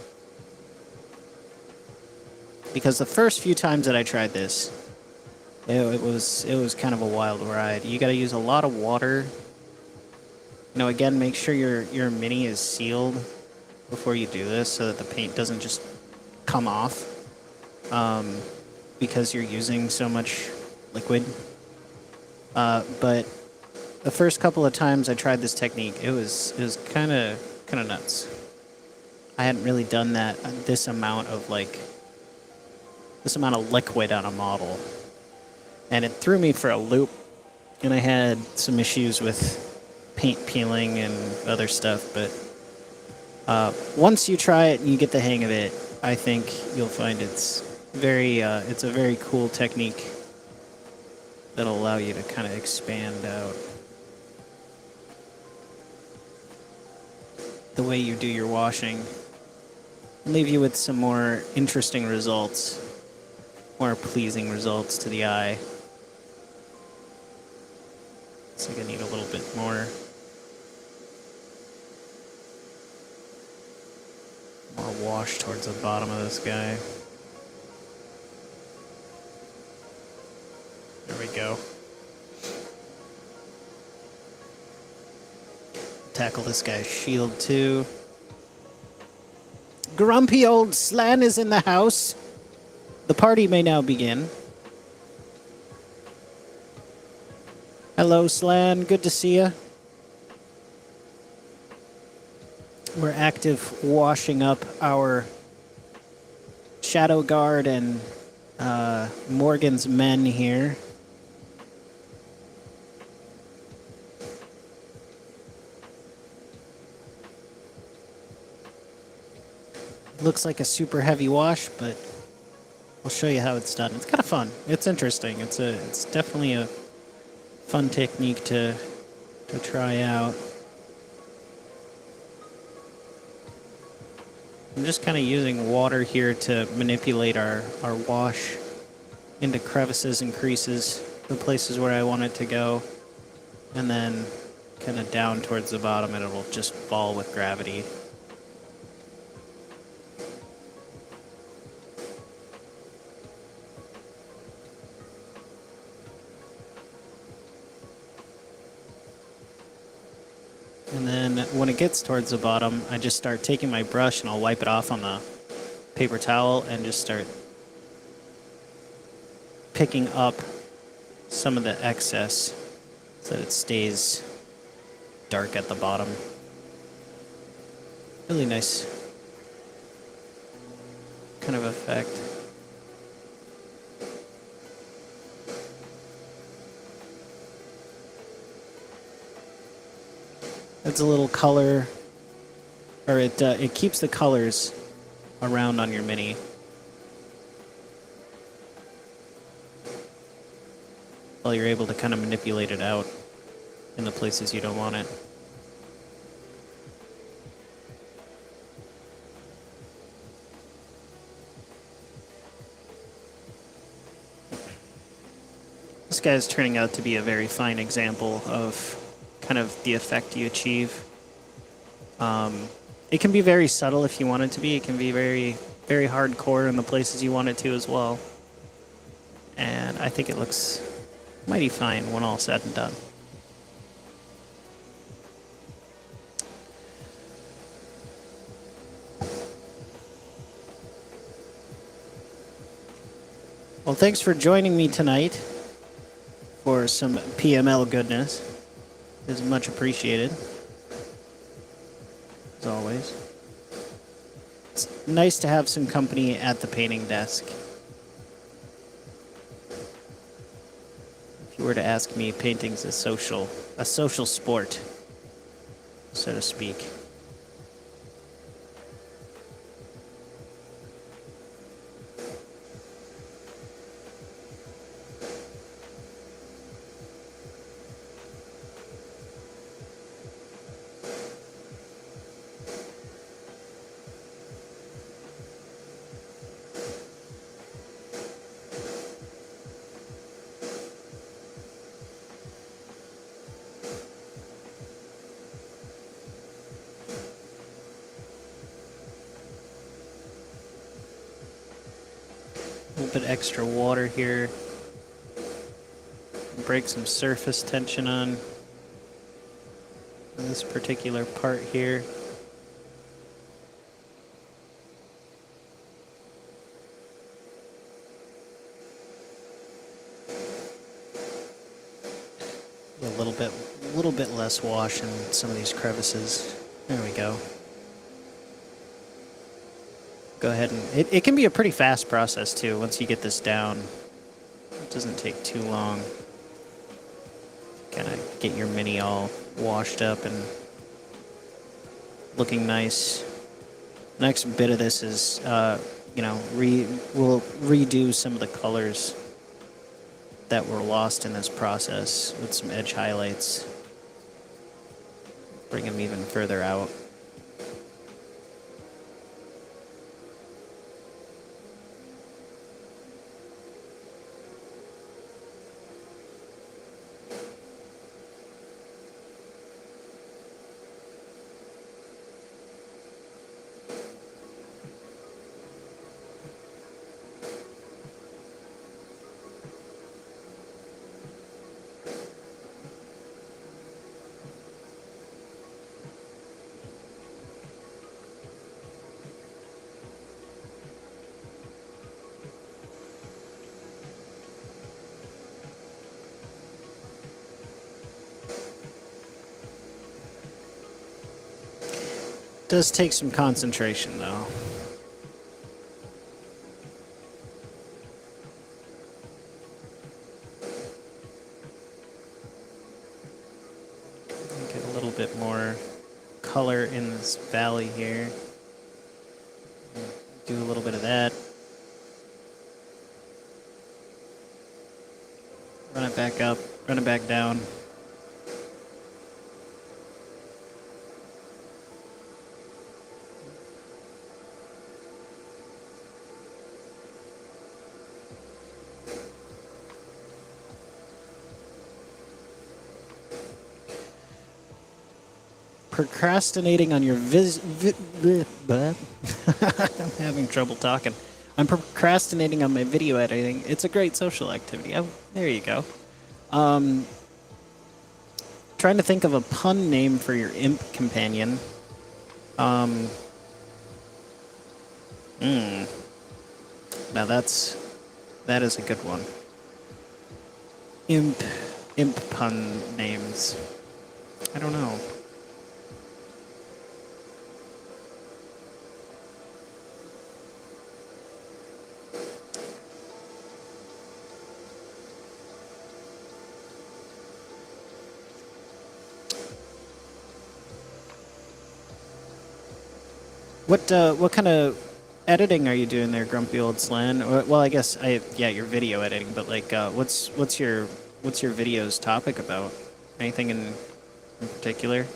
Speaker 1: Because the first few times that I tried this, it was kind of a wild ride. You got to use a lot of water. Again, make sure your mini is sealed before you do this so that the paint doesn't just come off. Because you're using so much liquid. But the first couple of times I tried this technique, it was kind of nuts. I hadn't really done this amount of this amount of liquid on a model. And it threw me for a loop, and I had some issues with paint peeling and other stuff, but once you try it and you get the hang of it, I think you'll find it's a very cool technique that'll allow you to kind of expand out the way you do your washing, and leave you with some more interesting results, more pleasing results to the eye. Looks like I need a little bit more wash towards the bottom of this guy. There we go. Tackle this guy's shield too. Grumpy old Slan is in the house. The party may now begin. Hello, Slan. Good to see you. We're active washing up our Shadow Guard and Morgan's men here. Looks like a super heavy wash, but I'll show you how it's done. It's kind of fun. It's interesting. It's definitely a fun technique to try out. I'm just kind of using water here to manipulate our wash into crevices and creases, the places where I want it to go, and then kind of down towards the bottom, and it'll just fall with gravity. And then when it gets towards the bottom, I just start taking my brush and I'll wipe it off on the paper towel and just start picking up some of the excess so that it stays dark at the bottom. Really nice kind of effect. Adds a little color, or it keeps the colors around on your mini. While you're able to kind of manipulate it out in the places you don't want it. This guy is turning out to be a very fine example of kind of the effect you achieve. It can be very subtle if you want it to be. It can be very, very hardcore in the places you want it to as well. And I think it looks mighty fine when all said and done. Well, thanks for joining me tonight for some PML goodness. Is much appreciated, as always. It's nice to have some company at the painting desk. If you were to ask me, painting's a social sport, so to speak. A little bit extra water here. Break some surface tension on this particular part here. A little bit less wash in some of these crevices. There we go. go ahead and... It can be a pretty fast process, too, once you get this down. It doesn't take too long. Kind of get your mini all washed up and looking nice. Next bit of this is, you know, we'll redo some of the colors that were lost in this process with some edge highlights. Bring them even further out. Does take some concentration, though. Get a little bit more color in this valley here. Do a little bit of that. Run it back up, run it back down. Procrastinating on your I'm having trouble talking. I'm procrastinating on my video editing. It's a great social activity. Oh, there you go. Trying to think of a pun name for your imp companion. Now that is a good one. Imp pun names. I don't know. What kind of editing are you doing there, Grumpy Old Slan? Well, I guess you're video editing, but like, what's your video's topic about? Anything in particular?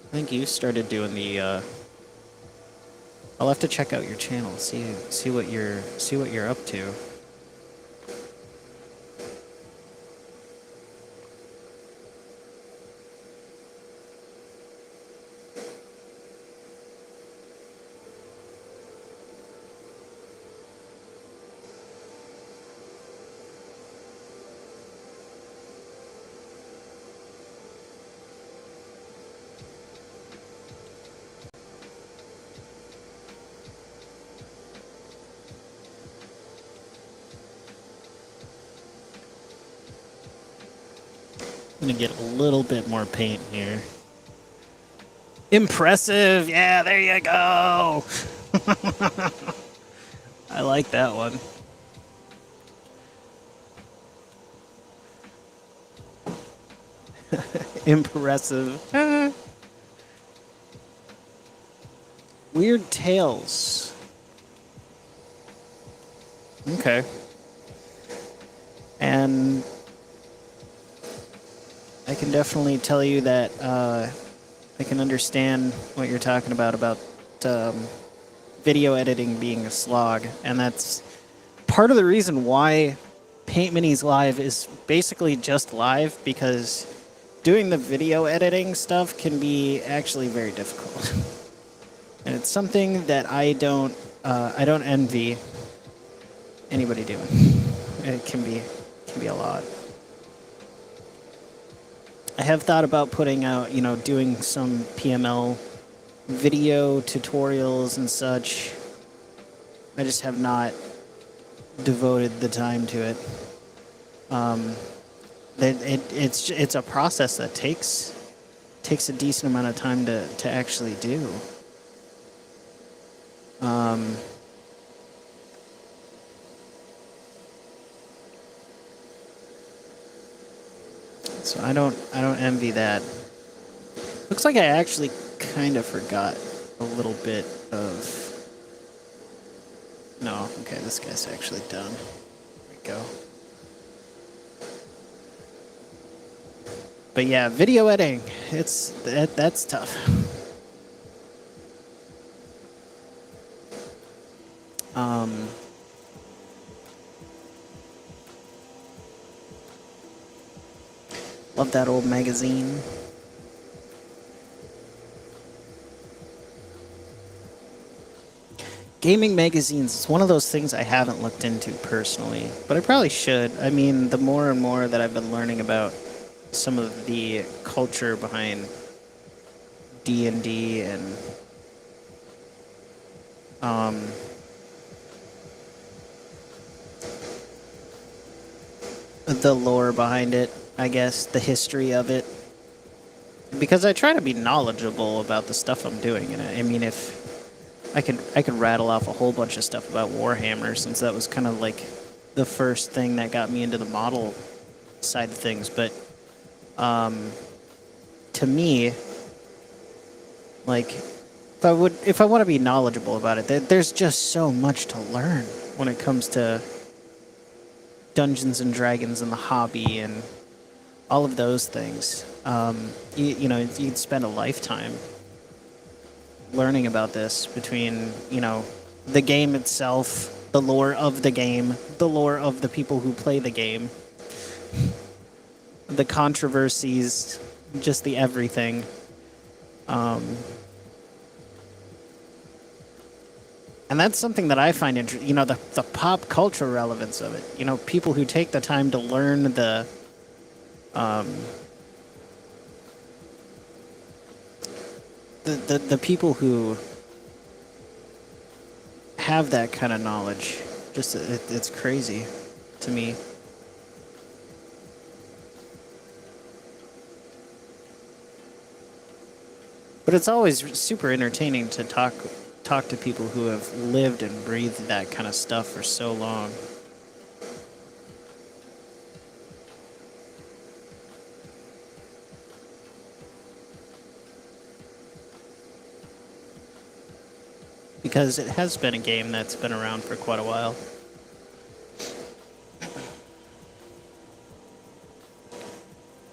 Speaker 1: I think you started doing the. I'll have to check out your channel, see what you're up to. I'm gonna get a little bit more paint here. Impressive! Yeah, there you go! I like that one. Impressive. Weird tails. Okay. And I can definitely tell you that I can understand what you're talking about video editing being a slog, and that's part of the reason why Paint Minis Live is basically just live, because doing the video editing stuff can be actually very difficult. And it's something that I don't envy anybody doing. It can be a lot. I have thought about putting out, doing some PML video tutorials and such. I just have not devoted the time to it. It's a process that takes takes a decent amount of time to actually do. So I don't envy that. Looks like I actually kind of forgot a little bit of... No, okay, this guy's actually done. There we go. But yeah, video editing, that's tough. Love that old magazine. Gaming magazines, it's one of those things I haven't looked into personally, but I probably should. I mean, the more and more that I've been learning about some of the culture behind D&D and the lore behind it, I guess, the history of it. Because I try to be knowledgeable about the stuff I'm doing, and I mean, if I could rattle off a whole bunch of stuff about Warhammer, since that was kind of like the first thing that got me into the model side of things. But to me, like, if I want to be knowledgeable about it, there's just so much to learn when it comes to Dungeons and Dragons and the hobby and all of those things. You know, you could spend a lifetime learning about this, between, you know, the game itself, the lore of the game, the lore of the people who play the game, the controversies, just the everything. And that's something that I find interesting, you know, the pop culture relevance of it. You know, people who take the time to learn the people who have that kind of knowledge, just it's crazy to me. But it's always super entertaining to talk to people who have lived and breathed that kind of stuff for so long. Because it has been a game that's been around for quite a while.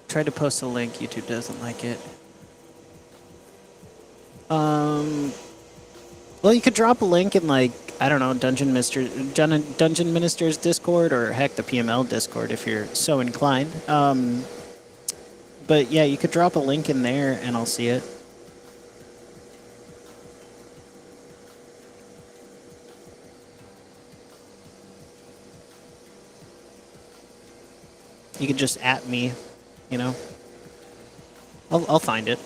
Speaker 1: Tried to post a link, YouTube doesn't like it. Well, you could drop a link in, like, I don't know, Dungeon Minister's Discord, or heck, the PML Discord if you're so inclined. But yeah, you could drop a link in there and I'll see it. You could just at me, you know. I'll find it.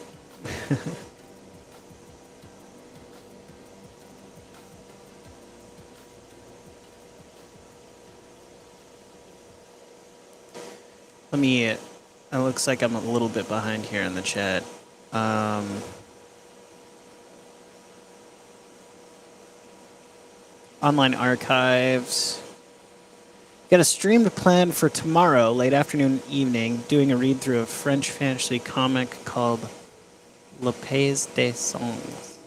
Speaker 1: Let me... It looks like I'm a little bit behind here in the chat. Online archives. Got a stream planned for tomorrow, late afternoon, evening, doing a read-through of French fantasy comic called Le Pays des Songs.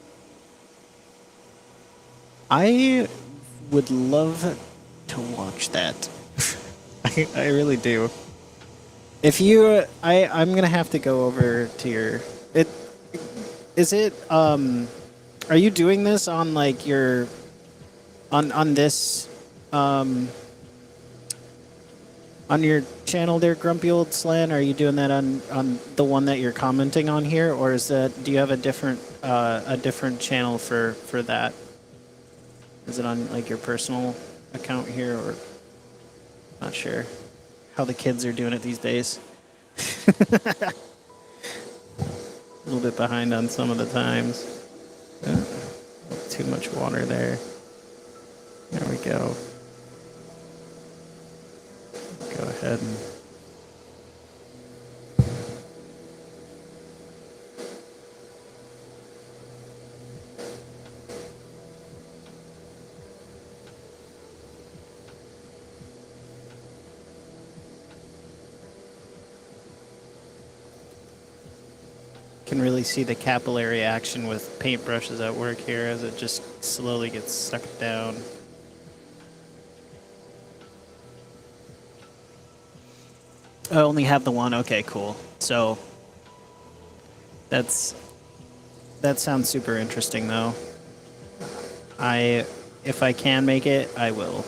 Speaker 1: I would love to watch that. I really do. If you, I'm gonna have to go over to your. Are you doing this on, like, your, on this, on your channel there, Grumpy Old Slan? Are you doing that on the one that you're commenting on here, or is that, do you have a different channel for that? Is it on, like, your personal account here, or not sure how the kids are doing it these days? A little bit behind on some of the times. Too much water there. There we go. Go ahead and... Can really see the capillary action with paintbrushes at work here as it just slowly gets sucked down. I only have the one. Okay, cool. So that sounds super interesting though. If I can make it, I will.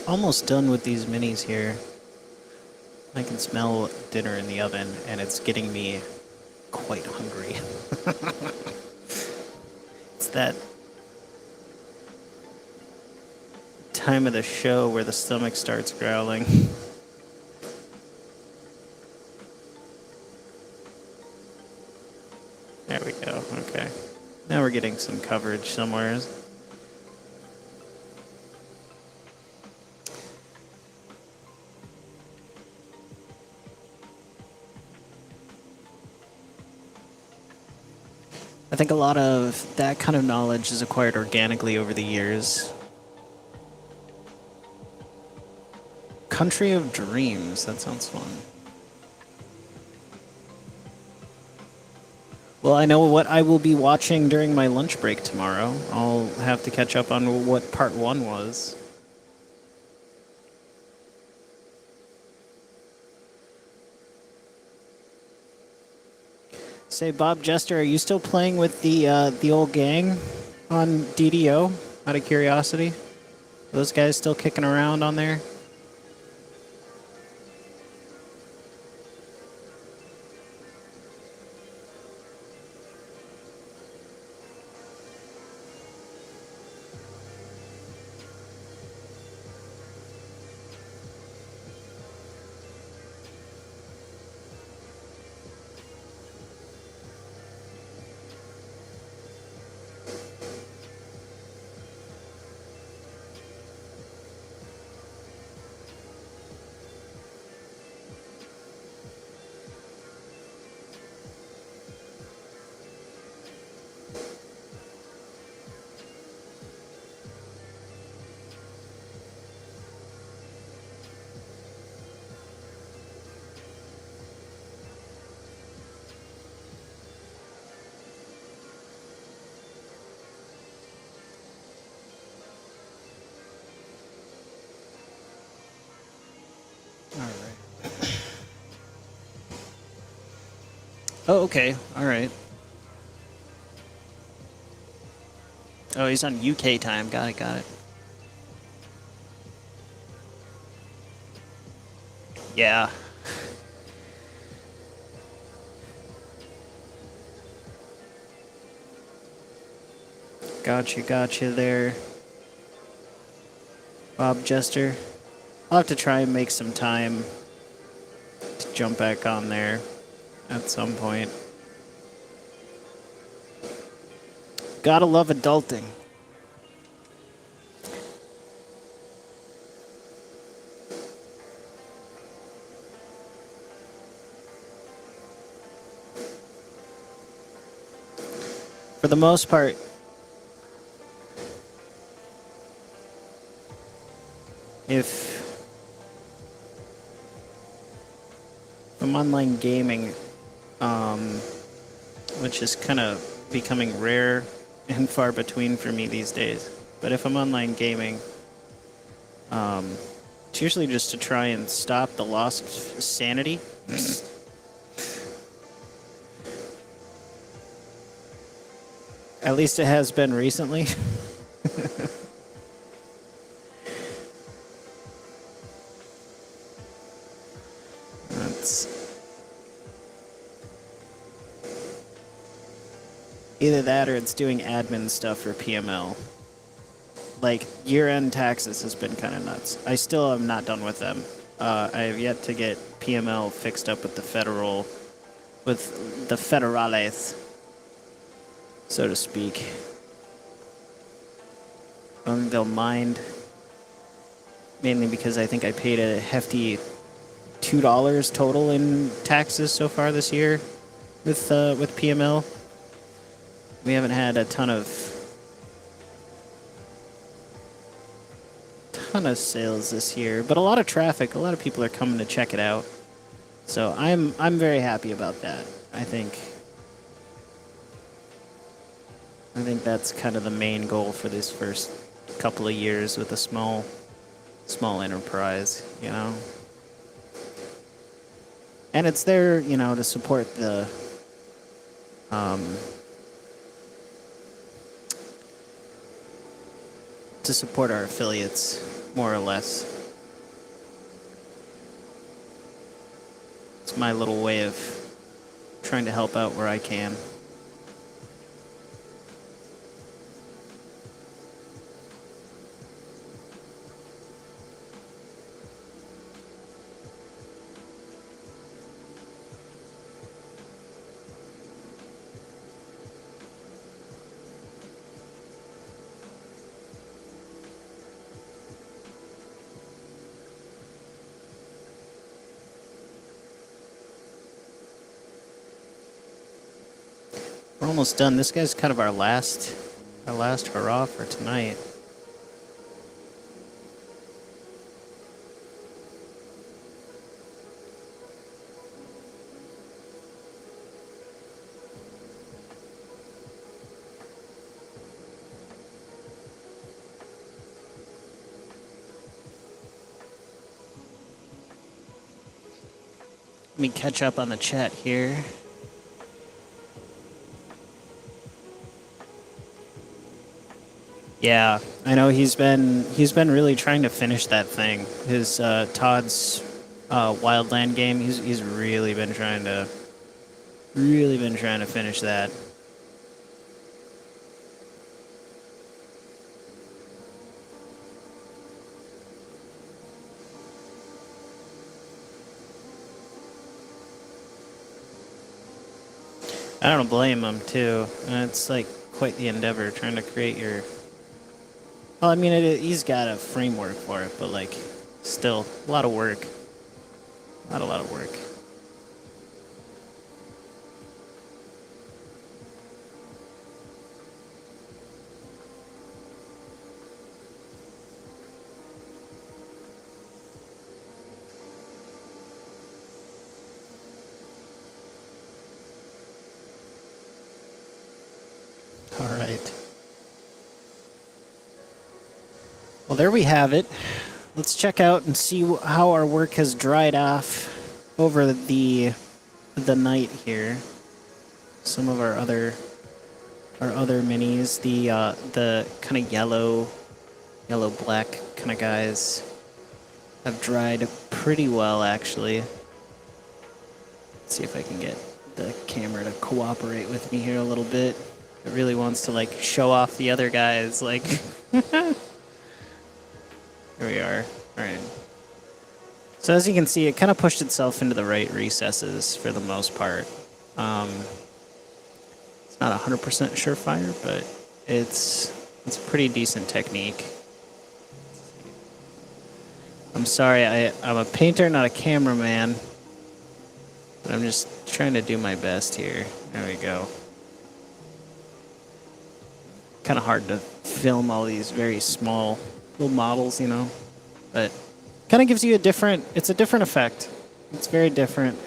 Speaker 1: Almost done with these minis here. I can smell dinner in the oven, and it's getting me quite hungry. It's that time of the show where the stomach starts growling. There we go, okay. Now we're getting some coverage somewhere. I think a lot of that kind of knowledge is acquired organically over the years. Country of Dreams, that sounds fun. Well, I know what I will be watching during my lunch break tomorrow. I'll have to catch up on what part 1 was. Say, Bob Jester, are you still playing with the old gang on DDO? Out of curiosity, are those guys still kicking around on there? Oh, okay. All right. Oh, he's on UK time. Got it, got it. Yeah. Gotcha there, Bob Jester. I'll have to try and make some time to jump back on there at some point. Gotta love adulting. For the most part, if I'm online gaming, which is kind of becoming rare and far between for me these days. But if I'm online gaming, it's usually just to try and stop the loss of sanity. At least it has been recently. That's either that or it's doing admin stuff for PML. Like, year-end taxes has been kind of nuts. I still am not done with them. I have yet to get PML fixed up with the federales, so to speak. I don't think they'll mind, mainly because I think I paid a hefty $2 total in taxes so far this year with PML. We haven't had a ton of sales this year, but a lot of traffic. A lot of people are coming to check it out, so I'm very happy about that. I think that's kind of the main goal for this first couple of years with a small enterprise, you know. And it's there, you know, to support the our affiliates, more or less. It's my little way of trying to help out where I can. We're almost done. This guy's kind of our last hurrah for tonight. Let me catch up on the chat here. Yeah, I know he's been really trying to finish that thing. His Todd's Wildland game. He's really been trying to finish that. I don't blame him too. It's like quite the endeavor trying to create your. Well, I mean, he's got a framework for it, but like, still, a lot of work. Not a lot of work. All right. Well, there we have it. Let's check out and see how our work has dried off over the night here. Some of our other minis, the kind of yellow black kind of guys have dried pretty well, actually. Let's see if I can get the camera to cooperate with me here a little bit. It really wants to like show off the other guys, like. Here we are. All right. So as you can see, it kind of pushed itself into the right recesses for the most part. It's not 100% surefire, but it's a pretty decent technique. I'm sorry, I'm a painter, not a cameraman. But I'm just trying to do my best here. There we go. Kind of hard to film all these very small little models, you know. but kind of gives you it's a different effect. It's very different.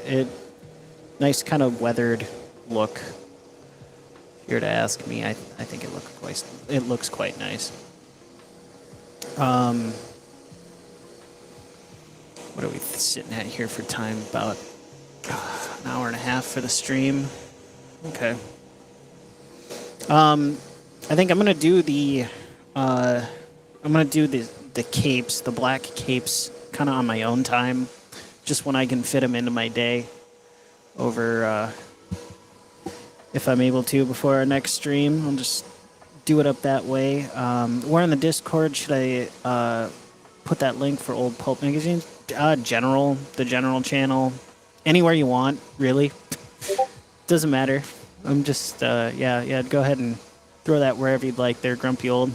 Speaker 1: Nice kind of weathered look. If you're to ask me, I think it looks quite nice. What are we sitting at here for time? About an hour and a half for the stream. Okay. I think I'm gonna do the capes, the black capes, kind of on my own time, just when I can fit them into my day. Over, if I'm able to, before our next stream, I'll just do it up that way. We're on the Discord. Should I put that link for Old Pulp Magazine? The general channel, anywhere you want, really. Doesn't matter. I'm just, go ahead and throw that wherever you'd like there, Grumpy Old.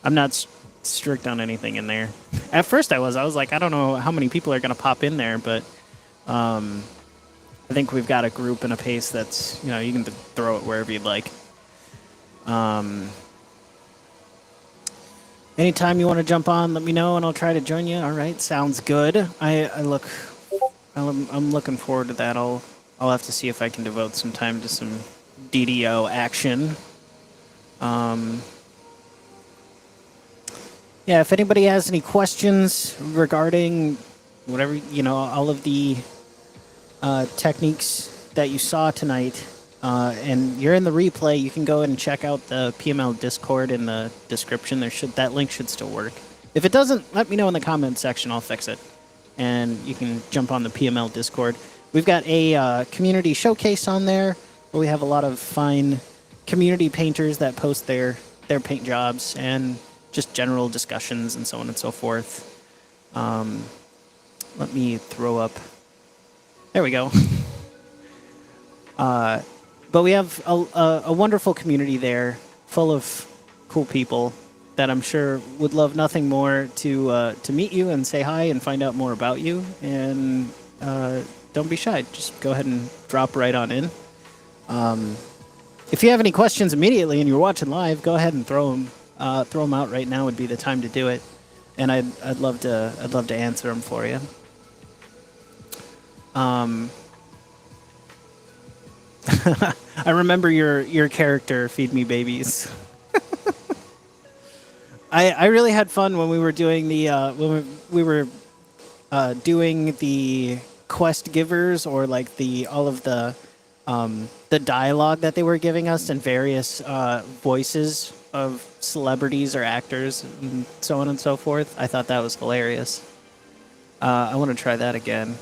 Speaker 1: I'm not strict on anything in there. At first I was like, I don't know how many people are going to pop in there, but I think we've got a group and a pace that's, you can throw it wherever you'd like. Anytime you want to jump on, let me know and I'll try to join you. All right, sounds good. I'm looking forward to that. I'll have to see if I can devote some time to some DDO action. If anybody has any questions regarding whatever, all of the techniques that you saw tonight, and you're in the replay, you can go ahead and check out the PML Discord in the description. That link should still work. If it doesn't, let me know in the comments section. I'll fix it. And you can jump on the PML Discord. We've got a community showcase on there where we have a lot of fine community painters that post their paint jobs and just general discussions and so on and so forth. Let me throw up. There we go. But we have a wonderful community there, full of cool people that I'm sure would love nothing more to meet you and say hi and find out more about you. And don't be shy. Just go ahead and drop right on in. If you have any questions immediately and you're watching live, go ahead and throw them out right now. Would be the time to do it. And I'd love to answer them for you. I remember your character, Feed Me Babies. I really had fun when we were doing doing the quest givers, or like all of the dialogue that they were giving us in various voices of celebrities or actors and so on and so forth. I thought that was hilarious. I want to try that again.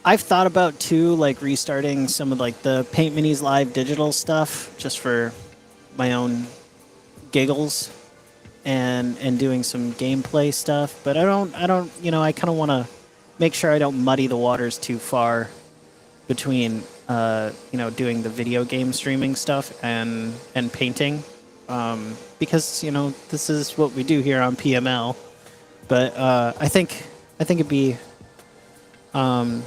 Speaker 1: I've thought about too, like restarting some of like the Paint Minis Live digital stuff just for my own giggles and doing some gameplay stuff. But I don't, I kind of want to make sure I don't muddy the waters too far between, doing the video game streaming stuff and painting. Because, this is what we do here on PML. But I think it'd be, I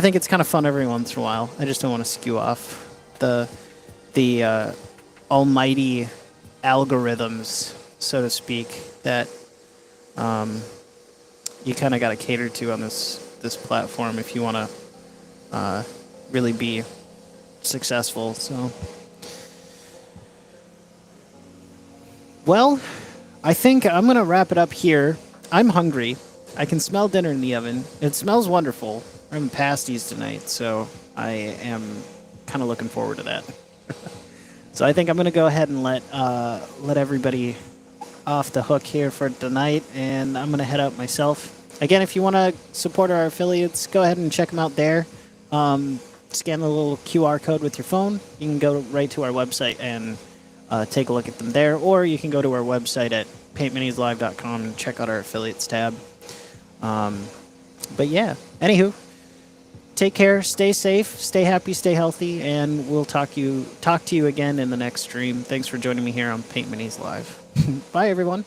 Speaker 1: think it's kind of fun every once in a while. I just don't want to skew off the almighty algorithms, so to speak, that you kind of got to cater to on this platform if you want to really be successful. So, well, I think I'm going to wrap it up here. I'm hungry. I can smell dinner in the oven. It smells wonderful. We're having pasties tonight, so I am kind of looking forward to that. So I think I'm going to go ahead and let everybody off the hook here for tonight, and I'm going to head out myself. Again, if you want to support our affiliates, go ahead and check them out there. Scan the little QR code with your phone. You can go right to our website and take a look at them there, or you can go to our website at paintminislive.com and check out our affiliates tab. But yeah, anywho, take care, stay safe, stay happy, stay healthy, and we'll talk to you again in the next stream. Thanks for joining me here on Paint Minis Live. Bye, everyone.